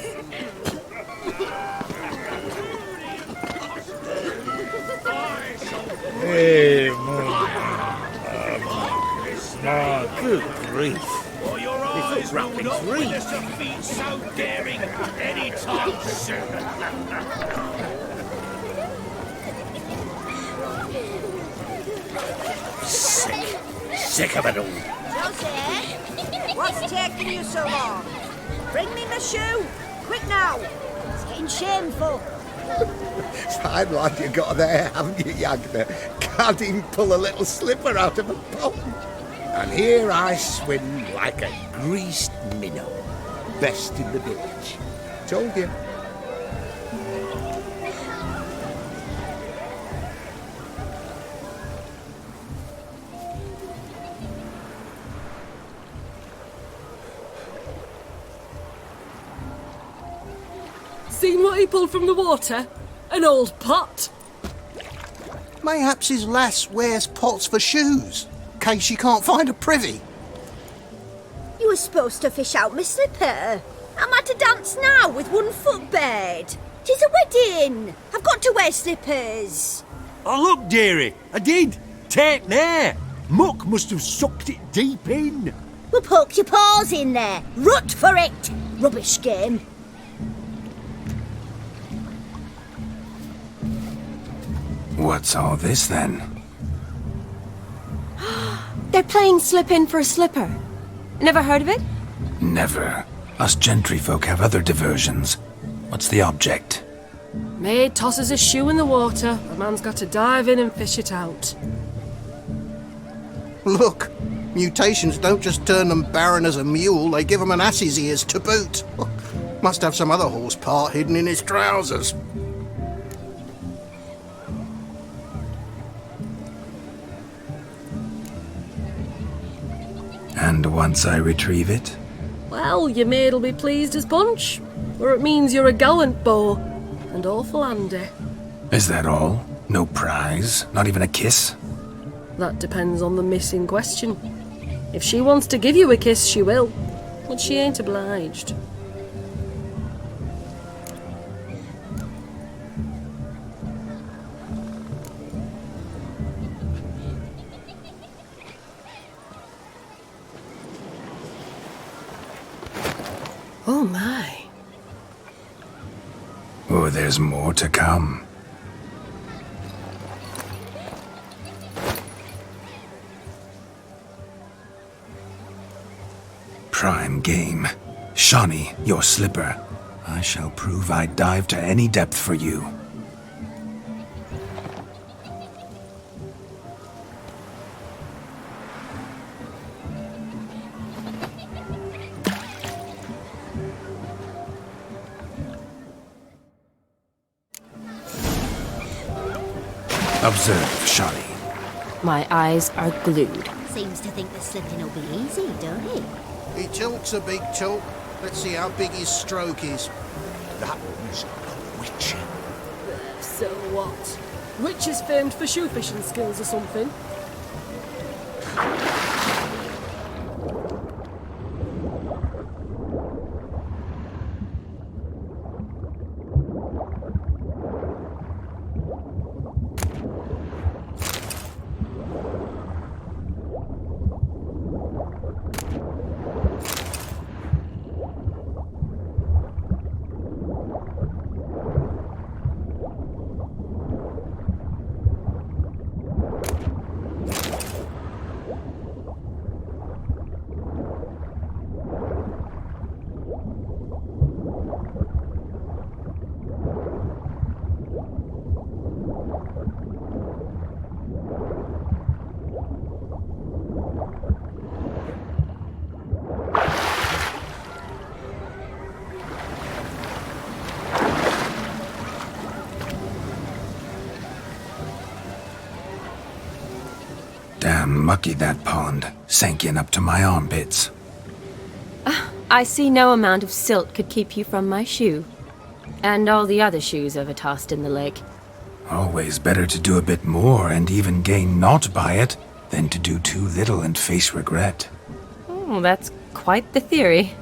Speaker 12: Hey, good grief. This is rapid three. So daring anytime soon. Sick of it all.
Speaker 10: Joseph, what's taking you so long? Bring me my shoe. Quick now. It's getting shameful.
Speaker 14: Fine lad you got there, haven't you, Yagna? Can't even pull a little slipper out of a pond. And here I swim like a greased minnow. Best in the village. Told you.
Speaker 5: Seen what he pulled from the water? An old pot.
Speaker 16: Mayhaps his lass wears pots for shoes, in case she can't find a privy.
Speaker 10: You were supposed to fish out my slipper. I'm at a dance now with one foot bared. 'Tis a wedding. I've got to wear slippers.
Speaker 7: Oh, look, dearie, I did. Take there. Muck must have sucked it deep in.
Speaker 10: Well, poke your paws in there. Rut for it. Rubbish game.
Speaker 8: What's all this then?
Speaker 4: They're playing slip in for a slipper. Never heard of it?
Speaker 8: Never. Us gentry folk have other diversions. What's the object?
Speaker 5: Maid tosses a shoe in the water. The man's got to dive in and fish it out.
Speaker 16: Look, mutations don't just turn them barren as a mule, they give them an ass's ears to boot. Must have some other horse part hidden in his trousers.
Speaker 8: And once I retrieve it?
Speaker 5: Well, your maid'll be pleased as punch. Or it means you're a gallant beau. And awful handy.
Speaker 8: Is that all? No prize? Not even a kiss?
Speaker 5: That depends on the miss in question. If she wants to give you a kiss, she will. But she ain't obliged. Oh my.
Speaker 8: Oh, there's more to come. Prime game. Shawnee, your slipper. I shall prove I'd dive to any depth for you. Observe, Shawnee.
Speaker 4: My eyes are glued.
Speaker 3: Seems to think the slipping will be easy, don't he?
Speaker 16: He talks a big talk. Let's see how big his stroke is.
Speaker 12: That was a witcher.
Speaker 5: So what? Witch is famed for shoe fishing skills or something.
Speaker 8: Mucky that pond, sank in up to my armpits.
Speaker 4: I see no amount of silt could keep you from my shoe. And all the other shoes ever tossed in the lake.
Speaker 8: Always better to do a bit more and even gain naught by it than to do too little and face regret.
Speaker 4: Oh, that's quite the theory.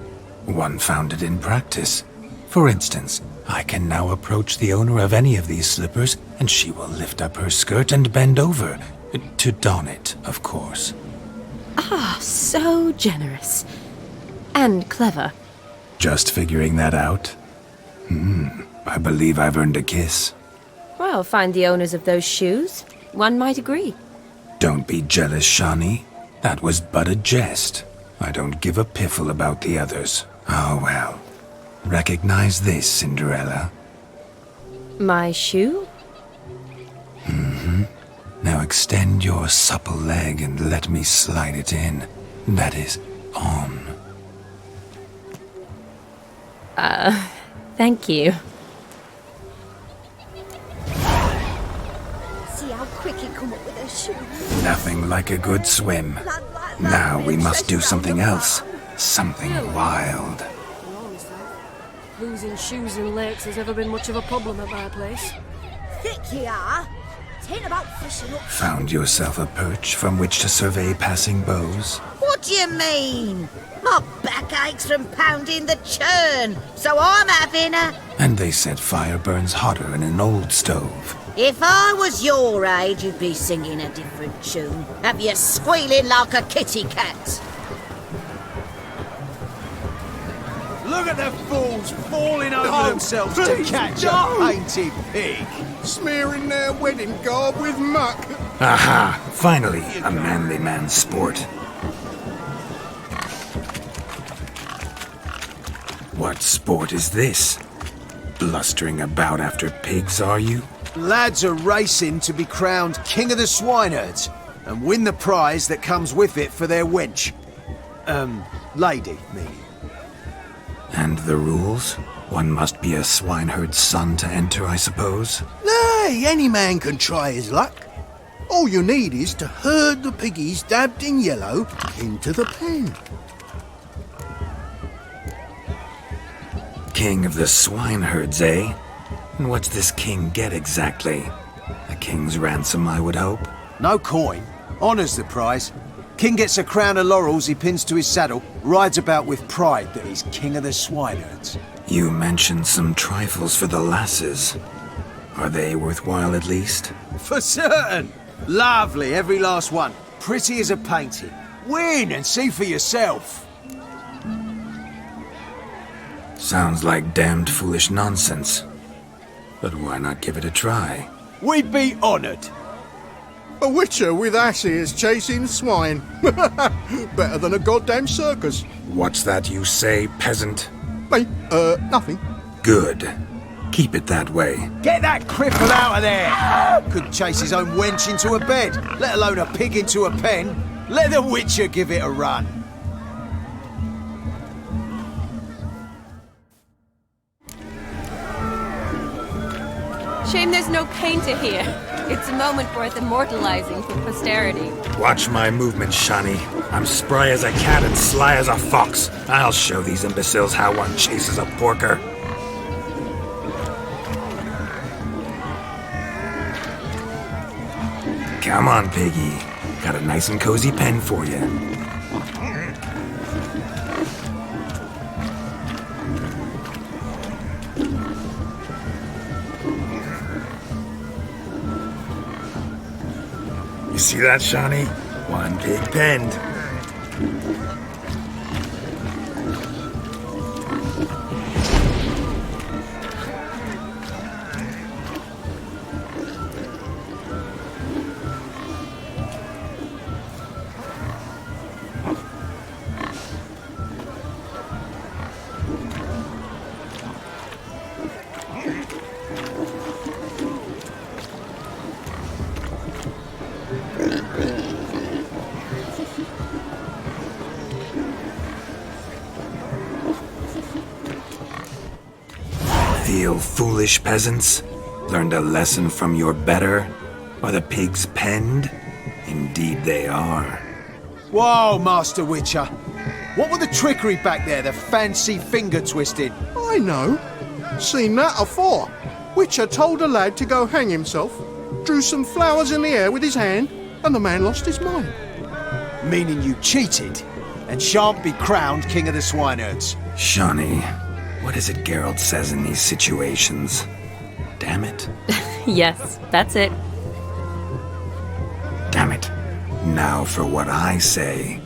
Speaker 8: One founded in practice. For instance, I can now approach the owner of any of these slippers, and she will lift up her skirt and bend over. To don it, of course.
Speaker 4: Ah, so generous. And clever.
Speaker 8: Just figuring that out? I believe I've earned a kiss.
Speaker 4: Well, find the owners of those shoes. One might agree.
Speaker 8: Don't be jealous, Shawnee. That was but a jest. I don't give a piffle about the others. Oh well. Recognize this, Cinderella.
Speaker 4: My shoe?
Speaker 8: Now extend your supple leg and let me slide it in. That is, on.
Speaker 4: Thank you.
Speaker 10: See how quick he come up with her shoes.
Speaker 8: Nothing like a good swim. Now we must do something else. Something wild.
Speaker 5: Losing shoes in lakes has ever been much of a problem at my place.
Speaker 10: Thick you are. Tain't about fishing up.
Speaker 8: Found yourself a perch from which to survey passing bows?
Speaker 13: What do you mean? My back aches from pounding the churn, so I'm having a...
Speaker 8: And they said fire burns hotter in an old stove.
Speaker 13: If I was your age, you'd be singing a different tune. Have you squealing like a kitty cat?
Speaker 12: Look at the fools falling over themselves to catch a painted pig.
Speaker 16: Smearing their wedding garb with muck.
Speaker 8: Aha! Finally, a manly man's sport. What sport is this? Blustering about after pigs, are you?
Speaker 12: Lads are racing to be crowned King of the Swineherds and win the prize that comes with it for their wench. Lady, meaning.
Speaker 8: And the rules? One must be a swineherd's son to enter, I suppose?
Speaker 16: Nay, any man can try his luck. All you need is to herd the piggies dabbed in yellow into the pen.
Speaker 8: King of the swineherds, eh? And what's this king get exactly? A king's ransom, I would hope.
Speaker 12: No coin. Honours the prize. King gets a crown of laurels he pins to his saddle, rides about with pride that he's king of the swineherds.
Speaker 8: You mentioned some trifles for the lasses. Are they worthwhile at least?
Speaker 12: For certain! Lovely, every last one. Pretty as a painting. Win and see for yourself.
Speaker 8: Sounds like damned foolish nonsense. But why not give it a try?
Speaker 12: We'd be honoured.
Speaker 16: A witcher with asses chasing swine. Better than a goddamn circus.
Speaker 8: What's that you say, peasant?
Speaker 16: Me? Nothing.
Speaker 8: Good. Keep it that way.
Speaker 12: Get that cripple out of there! Could chase his own wench into a bed, let alone a pig into a pen. Let the witcher give it a run.
Speaker 4: Shame there's no painter here. It's a moment worth immortalizing for posterity.
Speaker 8: Watch my movements, Shawnee. I'm spry as a cat and sly as a fox. I'll show these imbeciles how one chases a porker. Come on, piggy. Got a nice and cozy pen for you. You see that, Shawnee? One pig penned. Feel foolish, peasants? Learned a lesson from your better? Or the pigs penned? In Indeed they are.
Speaker 17: Whoa, Master Witcher. What were the trickery back there, the fancy finger twisting?
Speaker 16: I know. Seen that afore. Witcher told a lad to go hang himself, drew some flowers in the air with his hand, and the man lost his mind.
Speaker 17: Meaning you cheated and shan't be crowned King of the Swineherds.
Speaker 8: Shawnee, what is it Geralt says in these situations? Damn it.
Speaker 4: Yes, that's it.
Speaker 8: Damn it. Now for what I say.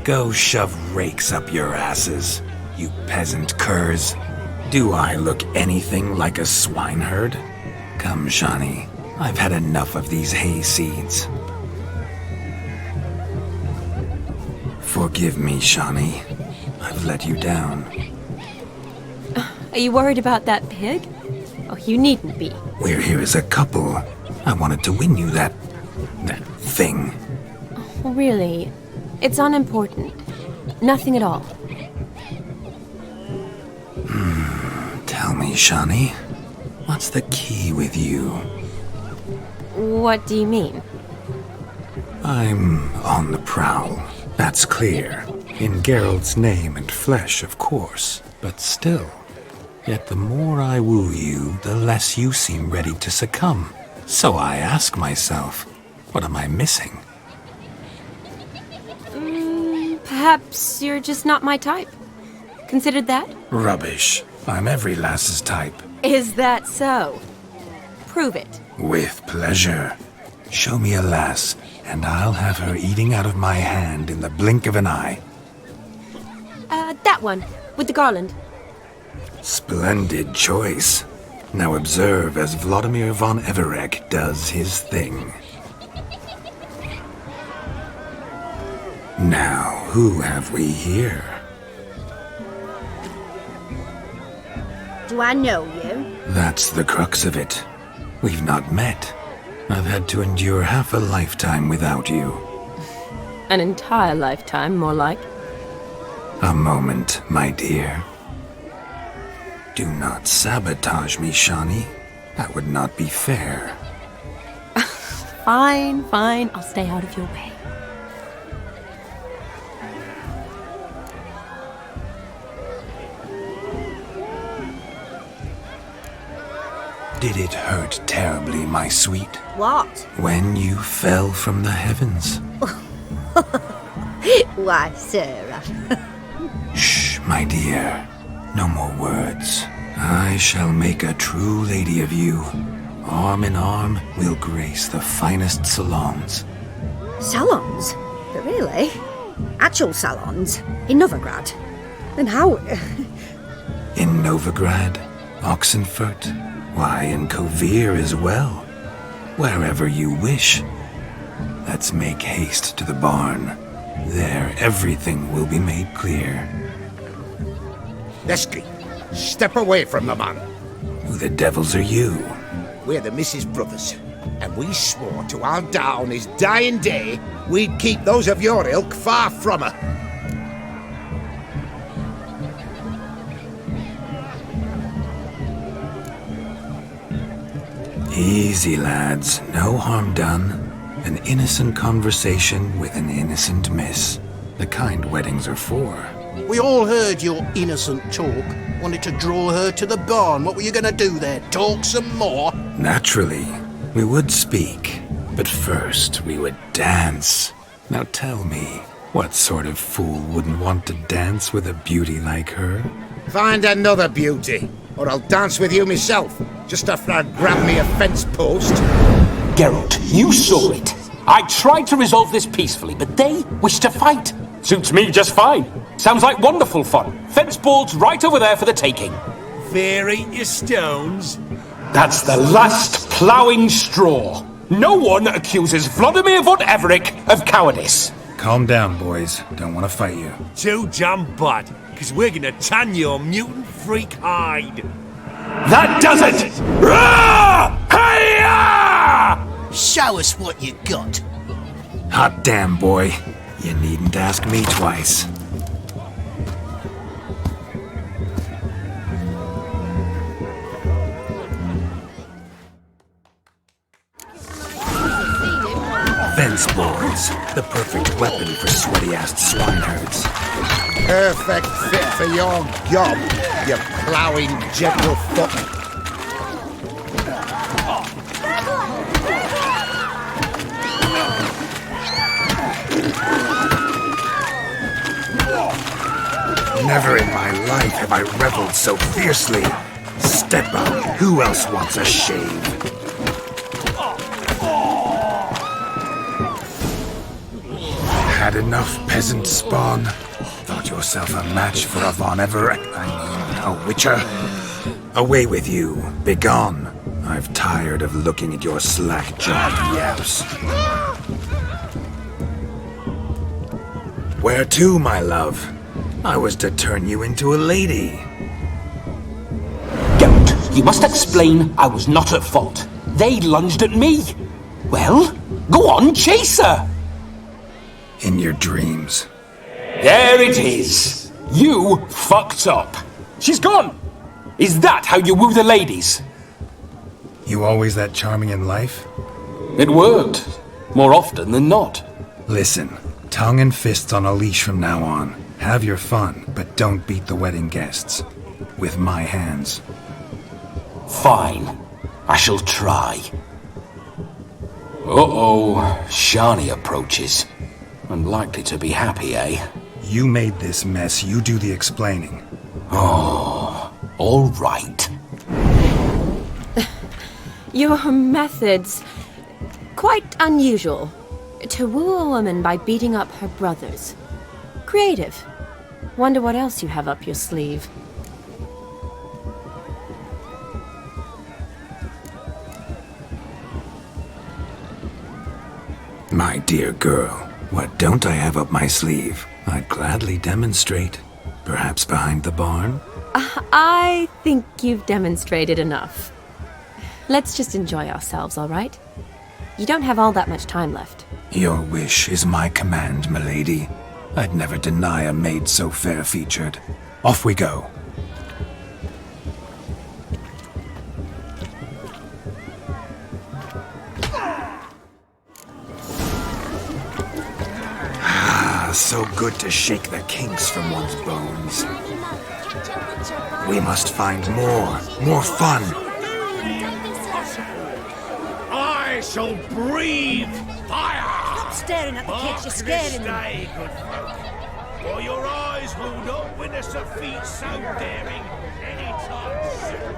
Speaker 8: Go shove rakes up your asses, you peasant curs. Do I look anything like a swineherd? Come, Shawnee. I've had enough of these hay seeds. Forgive me, Shawnee. I've let you down.
Speaker 4: Are you worried about that pig? Oh, you needn't be.
Speaker 8: We're here as a couple. I wanted to win you that thing.
Speaker 4: Oh, really? It's unimportant. Nothing at all.
Speaker 8: Tell me, Shawnee, what's the key with you?
Speaker 4: What do you mean?
Speaker 8: I'm on the prowl. That's clear. In Geralt's name and flesh, of course. But still. Yet the more I woo you, the less you seem ready to succumb. So I ask myself, what am I missing?
Speaker 4: Perhaps you're just not my type. Considered that?
Speaker 8: Rubbish. I'm every lass's type.
Speaker 4: Is that so? Prove it.
Speaker 8: With pleasure. Show me a lass, and I'll have her eating out of my hand in the blink of an eye.
Speaker 4: That one, with the garland.
Speaker 8: Splendid choice. Now observe as Vladimir von Everek does his thing. Now, who have we here?
Speaker 3: Do I know you?
Speaker 8: That's the crux of it. We've not met. I've had to endure half a lifetime without you.
Speaker 4: An entire lifetime, more like.
Speaker 8: A moment, my dear. Do not sabotage me, Shawnee. That would not be fair.
Speaker 4: Fine, fine. I'll stay out of your way.
Speaker 8: Did it hurt terribly, my sweet?
Speaker 3: What?
Speaker 8: When you fell from the heavens?
Speaker 3: Why, Sarah.
Speaker 8: Shh, my dear. No more words. I shall make a true lady of you. Arm in arm, we'll grace the finest salons.
Speaker 10: Salons? But really? Actual salons? In Novigrad? And how...
Speaker 8: In Novigrad, Oxenfurt, why, in Kovir as well. Wherever you wish. Let's make haste to the barn. There, everything will be made clear.
Speaker 14: Lesky, step away from the man.
Speaker 8: Who the devils are you?
Speaker 14: We're the Mrs. Brothers, and we swore to our da on his dying day we'd keep those of your ilk far from her.
Speaker 8: Easy, lads. No harm done. An innocent conversation with an innocent miss. The kind weddings are for.
Speaker 16: We all heard your innocent talk. Wanted to draw her to the barn. What were you going to do there? Talk some more?
Speaker 8: Naturally, we would speak. But first, we would dance. Now tell me, what sort of fool wouldn't want to dance with a beauty like her?
Speaker 14: Find another beauty, or I'll dance with you myself, just after I grab me a fence post.
Speaker 11: Geralt, you saw it. I tried to resolve this peacefully, but they wish to fight.
Speaker 18: Suits me just fine. Sounds like wonderful fun. Fence boards right over there for the taking.
Speaker 12: Fair eat your stones.
Speaker 18: That's the last ploughing straw. No one accuses Vladimir von Everek of cowardice.
Speaker 8: Calm down, boys. Don't want to fight you.
Speaker 12: Too damn bad, because we're gonna tan your mutant freak hide.
Speaker 18: That does it! Hi-ya!
Speaker 16: Show us what you got.
Speaker 8: Hot damn, boy. You needn't ask me twice. spores. The perfect weapon for sweaty-assed swineherds.
Speaker 14: Perfect fit for your job, you ploughing gentlefoot.
Speaker 8: Never in my life have I reveled so fiercely. Step up. Who else wants a shave? Had enough, peasant spawn? Thought yourself a match for a Von Everett? A witcher? Away with you. Begone. I've tired of looking at your slack-jawed yaps. Where to, my love? I was to turn you into a lady.
Speaker 11: Don't. You must explain I was not at fault. They lunged at me. Well, go on, chase her.
Speaker 8: In your dreams.
Speaker 11: There it is. You fucked up. She's gone. Is that how you woo the ladies?
Speaker 8: You always that charming in life?
Speaker 11: It worked. More often than not.
Speaker 8: Listen, tongue and fists on a leash from now on. Have your fun, but don't beat the wedding guests. With my hands.
Speaker 11: Fine. I shall try. Uh-oh. Shani approaches. Unlikely to be happy, eh?
Speaker 8: You made this mess. You do the explaining.
Speaker 11: Oh, all right.
Speaker 4: Your methods... quite unusual. To woo a woman by beating up her brothers. Creative. Wonder what else you have up your sleeve.
Speaker 8: My dear girl, what don't I have up my sleeve? I'd gladly demonstrate. Perhaps behind the barn?
Speaker 4: I think you've demonstrated enough. Let's just enjoy ourselves, all right? You don't have all that much time left.
Speaker 8: Your wish is my command, milady. I'd never deny a maid so fair-featured. Off we go. So good to shake the kinks from one's bones. We must find more fun.
Speaker 12: I shall breathe fire!
Speaker 10: Stop staring at the kids, you're scaring them.
Speaker 12: Day, good folk, or your eyes will not witness a feat so daring anytime soon.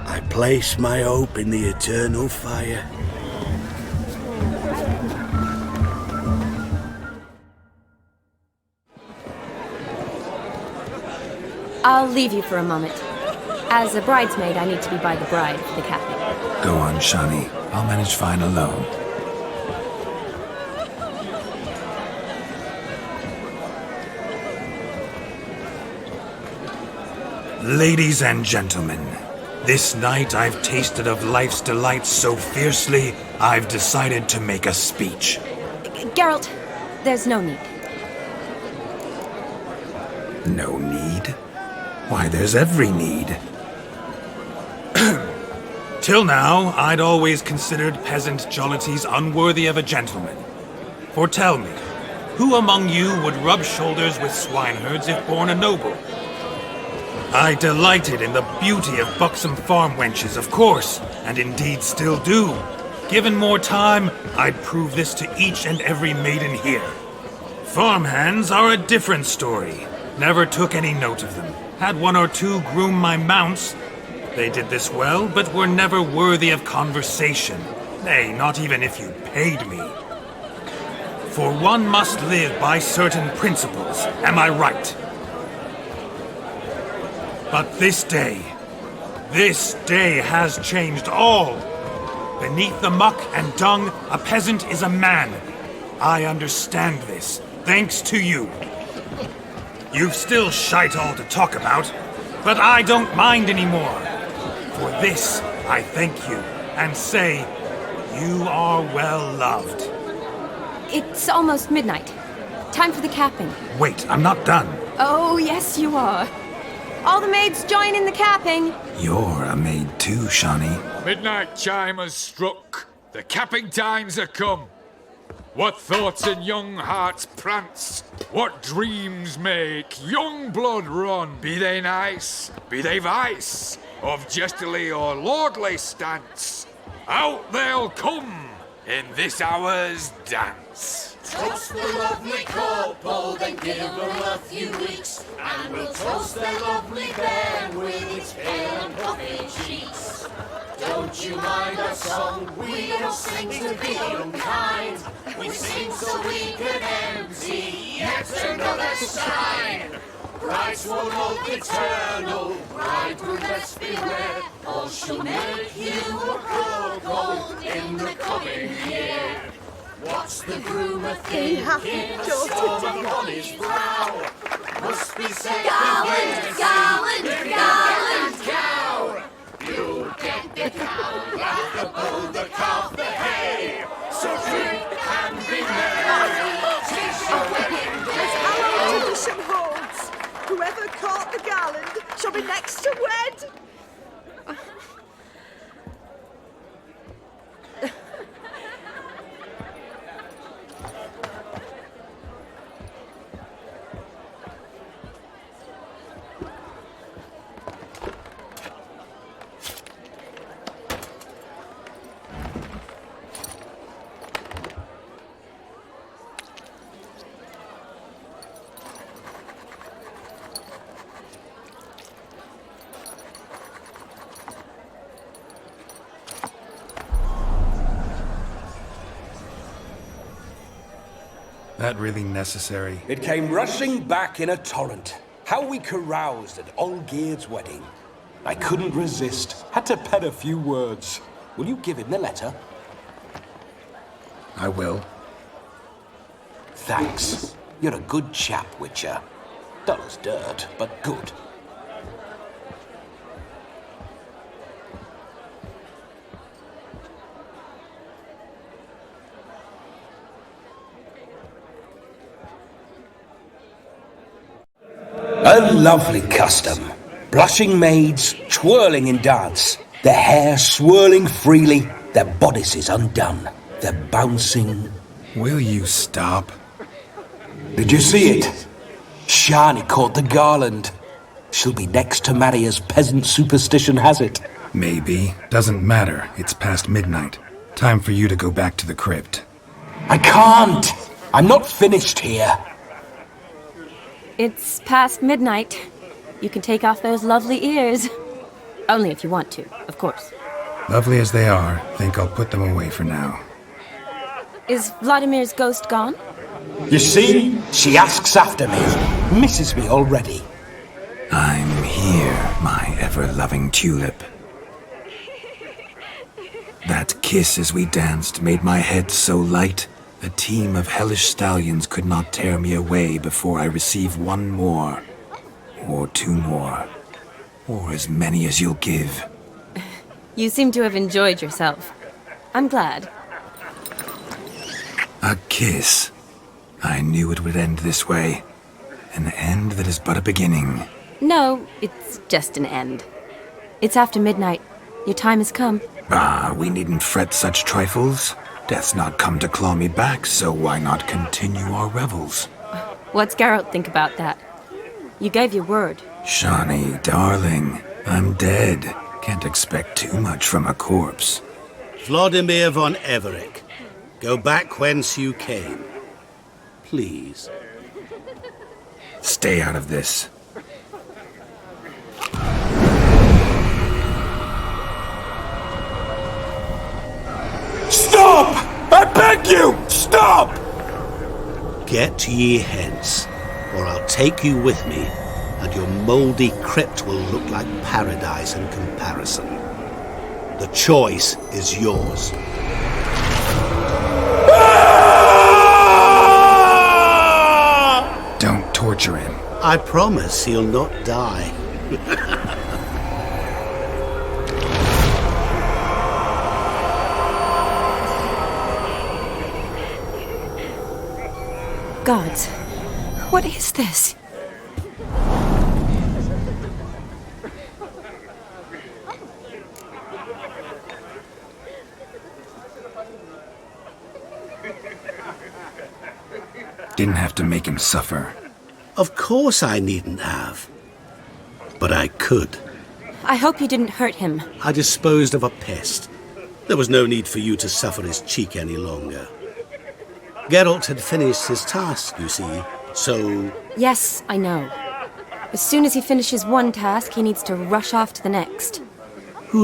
Speaker 12: I place my hope in the eternal fire.
Speaker 4: I'll leave you for a moment. As a bridesmaid, I need to be by the bride for the capping.
Speaker 8: Go on, Shani. I'll manage fine alone. Ladies and gentlemen, this night I've tasted of life's delights so fiercely, I've decided to make a speech.
Speaker 4: Geralt, there's no need.
Speaker 8: No need? Why, there's every need. Till now, I'd always considered peasant jollities unworthy of a gentleman. For tell me, who among you would rub shoulders with swineherds if born a noble? I delighted in the beauty of buxom farm wenches, of course, and indeed still do. Given more time, I'd prove this to each and every maiden here. Farmhands are a different story. Never took any note of them. Had one or two groom my mounts. They did this well, but were never worthy of conversation. Nay, not even if you paid me. For one must live by certain principles, am I right? But this day has changed all. Beneath the muck and dung, a peasant is a man. I understand this, thanks to you. You've still shite all to talk about, but I don't mind anymore. For this, I thank you, and say, you are well loved.
Speaker 4: It's almost midnight. Time for the capping.
Speaker 8: Wait, I'm not done.
Speaker 4: Oh, yes, you are. All the maids join in the capping.
Speaker 8: You're a maid too, Shawnee.
Speaker 9: Midnight chime has struck. The capping times are come. What thoughts in young hearts prance? What dreams make young blood run? Be they nice, be they vice, of jestily or lordly stance, out they'll come in this hour's dance.
Speaker 19: Toast the lovely corporal, then give her a few weeks, and we'll toast the lovely bairn with its pale and puffy cheeks. Don't you mind our song, we don't sing to be unkind. We sing so we can empty yet another shrine. Brides will love eternal, bridegroom let's beware, or she'll make you a cuckold in the coming year. What's the groom a thinking? Storm upon his brow. Must be said, gallant, gallant, gallant cow. You get the cow, laugh the bull, the calf, the hay. So drink and be merry, 'tis your wedding day.
Speaker 10: As our tradition holds, whoever caught the gallant shall be next to wed.
Speaker 8: That really necessary?
Speaker 11: It came rushing back in a torrent. How we caroused at Olgierd's wedding. I couldn't resist. Had to pen a few words. Will you give him the letter?
Speaker 8: I will.
Speaker 11: Thanks. You're a good chap, Witcher. Dull as dirt, but good. A lovely custom. Blushing maids twirling in dance, their hair swirling freely, their bodices undone, their bouncing...
Speaker 8: Will you stop?
Speaker 11: Did you see it? Shani caught the garland. She'll be next to marry as peasant superstition has it.
Speaker 8: Maybe. Doesn't matter. It's past midnight. Time for you to go back to the crypt.
Speaker 11: I can't! I'm not finished here.
Speaker 4: It's past midnight. You can take off those lovely ears. Only if you want to, of course.
Speaker 8: Lovely as they are, think I'll put them away for now.
Speaker 4: Is Vladimir's ghost gone?
Speaker 11: You see? She asks after me. Misses me already.
Speaker 8: I'm here, my ever-loving tulip. That kiss as we danced made my head so light, a team of hellish stallions could not tear me away before I receive one more. Or two more. Or as many as you'll give.
Speaker 4: You seem to have enjoyed yourself. I'm glad.
Speaker 8: A kiss. I knew it would end this way. An end that is but a beginning.
Speaker 4: No, it's just an end. It's after midnight. Your time has come.
Speaker 8: Ah, we needn't fret such trifles. Death's not come to claw me back, so why not continue our revels?
Speaker 4: What's Geralt think about that? You gave your word.
Speaker 8: Shawnee, darling, I'm dead. Can't expect too much from a corpse.
Speaker 12: Vladimir von Everick, go back whence you came. Please.
Speaker 8: Stay out of this.
Speaker 18: Stop! I beg you! Stop!
Speaker 12: Get ye hence, or I'll take you with me, and your mouldy crypt will look like paradise in comparison. The choice is yours.
Speaker 8: Don't torture him.
Speaker 12: I promise he'll not die.
Speaker 4: Gods, what is this?
Speaker 8: Didn't have to make him suffer.
Speaker 12: Of course I needn't have. But I could.
Speaker 4: I hope you didn't hurt him.
Speaker 12: I disposed of a pest. There was no need for you to suffer his cheek any longer. Geralt had finished his task, you see, so...
Speaker 4: Yes, I know. As soon as he finishes one task, he needs to rush off to the next.